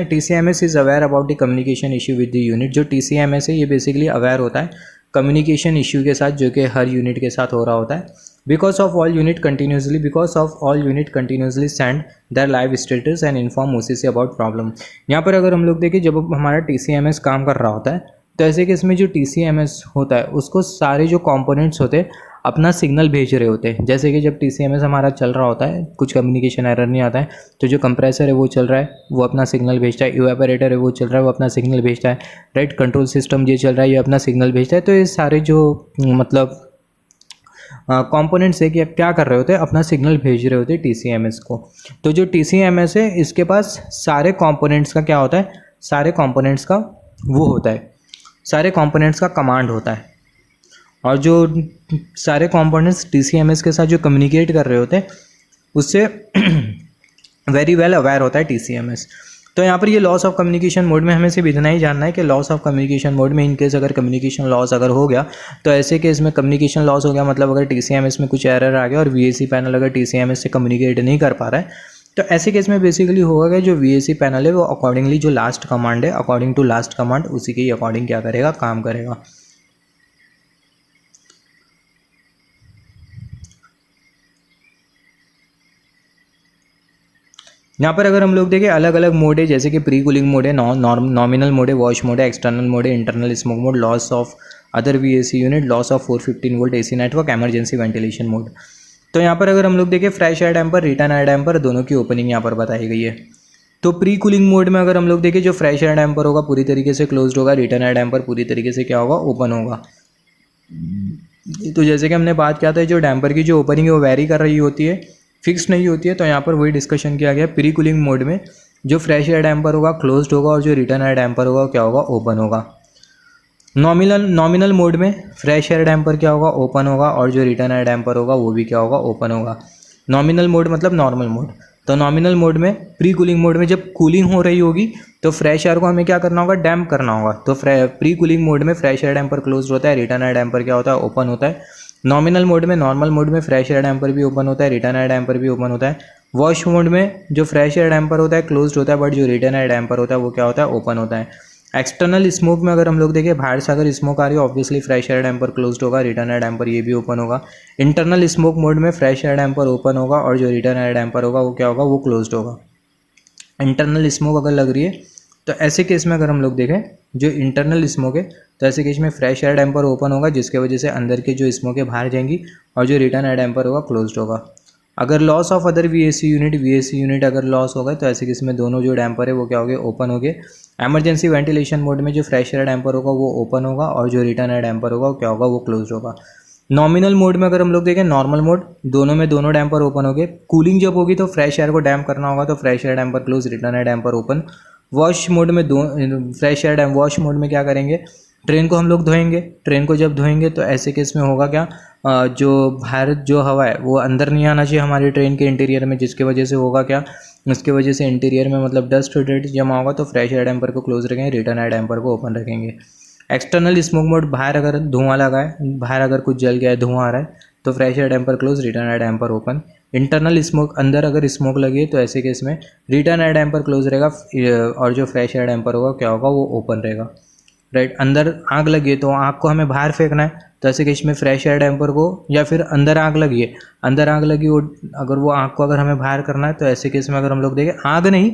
TCMS is aware about the communication issue with the unit. जो TCMS है ये बेसिकली अवेयर होता है कम्युनिकेशन इशू के साथ जो कि हर यूनिट के साथ हो रहा होता है। Because of all unit continuously send their live status and inform OCC about problem. यहाँ पर अगर हम लोग देखें जब हमारा TCMS काम कर रहा होता है तो ऐसे केस में जो TCMS होता है उसको सारे जो कंपोनेंट्स होते हैं अपना सिग्नल भेज रहे होते हैं। जैसे कि जब TCMS हमारा चल रहा होता है कुछ कम्युनिकेशन एरर नहीं आता है तो जो कंप्रेसर है वो चल रहा है वो अपना सिग्नल भेजता है, इवेपोरेटर है वो चल रहा है वो अपना सिग्नल भेजता है, राइट, कंट्रोल सिस्टम ये चल रहा है ये अपना सिग्नल भेजता है। तो ये सारे जो मतलब कंपोनेंट्स है कि क्या कर रहे होते हैं अपना सिग्नल भेज रहे होते हैं TCMS को। तो जो TCMS है इसके पास सारे कंपोनेंट्स का क्या होता है, सारे कंपोनेंट्स का वो होता है, सारे कंपोनेंट्स का कमांड होता है। और जो सारे कंपोनेंट्स TCMS के साथ जो कम्युनिकेट कर रहे होते हैं उससे वेरी वेल अवेयर होता है TCMS। तो यहाँ पर ये लॉस ऑफ कम्युनिकेशन मोड में हमें सिर्फ इतना ही जानना है कि लॉस ऑफ कम्युनिकेशन मोड में इनकेस अगर कम्युनिकेशन लॉस अगर हो गया तो ऐसे केस में कम्युनिकेशन लॉस हो गया मतलब अगर TCMS में कुछ एरर आ गया और VAC पैनल अगर TCMS से कम्युनिकेट नहीं कर पा रहा है तो ऐसे केस में बेसिकली होगा कि जो VAC पैनल है वो अकॉर्डिंगली जो लास्ट कमांड है अकॉर्डिंग टू लास्ट कमांड उसी के अकॉर्डिंग क्या करेगा, काम करेगा। यहाँ पर अगर हम लोग देखें अलग अलग मोड है जैसे कि प्री कूलिंग मोड है, नॉमिनल मोड है, वॉश मोड है, एक्सटर्नल मोड है, internal smoke mode, loss of other VAC unit, loss of 415 volt AC network, emergency ventilation mode. तो यहाँ पर अगर हम लोग देखें fresh air damper, return air damper दोनों की ओपनिंग यहाँ पर बताई गई है। तो प्री कूलिंग मोड में अगर हम लोग देखें जो फ्रेश एयर डैम्पर होगा पूरी तरीके से क्लोज्ड होगा, रिटर्न एयर डैम्पर पूरी तरीके से क्या होगा, ओपन होगा। तो जैसे कि हमने बात किया था जो डैम्पर की जो ओपनिंग है वो वेरी कर रही होती है, फिक्स नहीं होती है। तो यहाँ पर वही डिस्कशन किया गया प्री कूलिंग मोड में जो फ्रेश एयर डैम्पर होगा क्लोज्ड होगा और जो रिटर्न एयर डैम्पर होगा क्या होगा, ओपन होगा। नॉमिनल मोड में फ्रेश एयर डैम्पर क्या होगा, ओपन होगा और जो रिटर्न एयर डैम्पर होगा वो भी क्या होगा, ओपन होगा। नॉमिनल मोड मतलब नॉर्मल मोड। तो नॉमिनल मोड में प्री कूलिंग मोड में जब कूलिंग हो रही होगी तो फ्रेश एयर को हमें क्या करना होगा, डैम्प करना होगा। तो प्री कूलिंग मोड में फ्रेश एयर डैम्पर क्लोज होता है, रिटर्न एयर डैम्पर क्या होता है, ओपन होता है। नॉमिनल मोड में नॉर्मल मोड में फ्रेश एयर डैम्पर भी ओपन होता है, रिटर्न एयर डैम्पर भी ओपन होता है। वॉश मोड में जो फ्रेश एयर डैम्पर होता है क्लोज्ड होता है बट जो रिटर्न एयर डैम्पर होता है वो क्या होता है, ओपन होता है। एक्सटर्नल स्मोक में अगर हम लोग देखें बाहर से अगर स्मोक आ रही है obviously fresh air damper closed होगा, रिटर्न एयर डैम्पर ये भी ओपन होगा। इंटरनल स्मोक मोड में फ्रेश एयर डैम्पर ओपन होगा और जो रिटर्न एयर डैम्पर होगा वो क्या होगा, वो क्लोज्ड होगा। इंटरनल स्मोक अगर लग रही है तो ऐसे केस में अगर हम लोग देखें जो इंटरनल स्मोक है तो ऐसे केस में फ्रेश एयर डैम्पर ओपन होगा जिसके वजह से अंदर के जो स्मोक है बाहर जाएंगी और जो रिटर्न एयर डैम्पर होगा क्लोज्ड होगा। अगर loss of other VAC unit अगर लॉस होगा तो ऐसे केस में दोनों जो डैम्पर है वो क्या हो गए, ओपन हो गए। एमरजेंसी वेंटिलेशन मोड में जो फ्रेश एयर डैम्पर होगा वो ओपन होगा और जो रिटर्न एयर डैम्पर होगा वो क्या होगा, वो क्लोज्ड होगा। नॉमिनल मोड में अगर हम लोग देखें नॉर्मल मोड दोनों में दोनों डैम्पर ओपन हो गए। कूलिंग जब होगी तो फ्रेश एयर को डैम्प करना होगा तो fresh air damper close, return air damper open. Wash mode में फ्रेश एयर डैम्प वॉश मोड में क्या करेंगे, ट्रेन को हम लोग धोएंगे। ट्रेन को जब धोएंगे तो ऐसे केस में होगा क्या, जो बाहर जो हवा है वो अंदर नहीं आना चाहिए हमारी ट्रेन के इंटीरियर में, जिसके वजह से होगा क्या, उसकी वजह से इंटीरियर में मतलब डस्ट जमा होगा। तो फ्रेश एयर डैम्पर को क्लोज रखेंगे, रिटर्न एयर डैम्पर को ओपन रखेंगे। एक्सटर्नल स्मोक मोड बाहर अगर धुआं लगा है, बाहर अगर कुछ जल गया है, धुआं आ रहा है तो fresh air damper close, return air damper open. Internal smoke अंदर अगर स्मोक लगी है तो ऐसे केस में रिटर्न एयर डैम्पर क्लोज रहेगा और जो फ्रेश एयर डैम्पर होगा क्या होगा, वो ओपन रहेगा, राइट। अंदर आग लगी है तो आग को हमें बाहर फेंकना है तो ऐसे केस में फ्रेश एयर डैम्पर को, या फिर अंदर आग लगी है, अंदर आग लगी हो अगर वो आग को अगर हमें बाहर करना है तो ऐसे केस में अगर हम लोग देखें आग नहीं,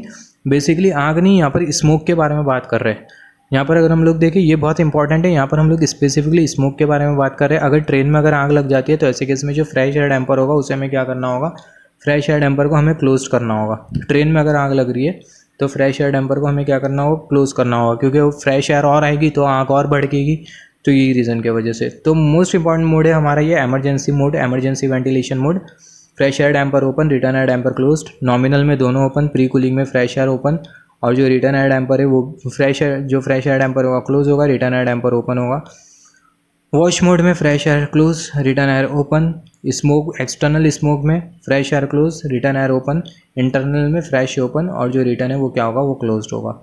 बेसिकली आग नहीं, यहाँ पर स्मोक के बारे में बात कर रहे हैं। यहाँ पर अगर हम लोग देखें ये बहुत इंपॉर्टेंट है, यहाँ पर हम लोग स्पेसिफिकली स्मोक के बारे में बात कर रहे हैं। अगर ट्रेन में अगर आग लग जाती है तो ऐसे केस में जो फ्रेश एयर डैम्पर होगा उसे हमें क्या करना होगा, फ्रेश एयर डैम्पर को हमें क्लोज करना होगा। ट्रेन में अगर आग लग रही है तो फ्रेश एयर डैम्पर को हमें क्या करना होगा, क्लोज करना होगा, क्योंकि वो फ्रेश एयर और आएगी तो आग और भड़केगी। तो यही रीज़न की वजह से तो मोस्ट इंपॉर्टेंट मोड है हमारा ये emergency mode, emergency ventilation mode. Fresh air damper open, return air damper closed. Nominal में दोनों ओपन, प्री कूलिंग में फ्रेश एयर ओपन और जो रिटर्न एयर डैम्पर है वो फ्रेश एयर डैम्पर होगा क्लोज होगा, रिटर्न एयर डैम्पर ओपन होगा। वॉश मोड में fresh air close, return air open. Smoke external smoke में fresh air close, return air open. Internal में फ्रेश ओपन और जो रिटर्न है वो क्या होगा, वो क्लोज्ड होगा।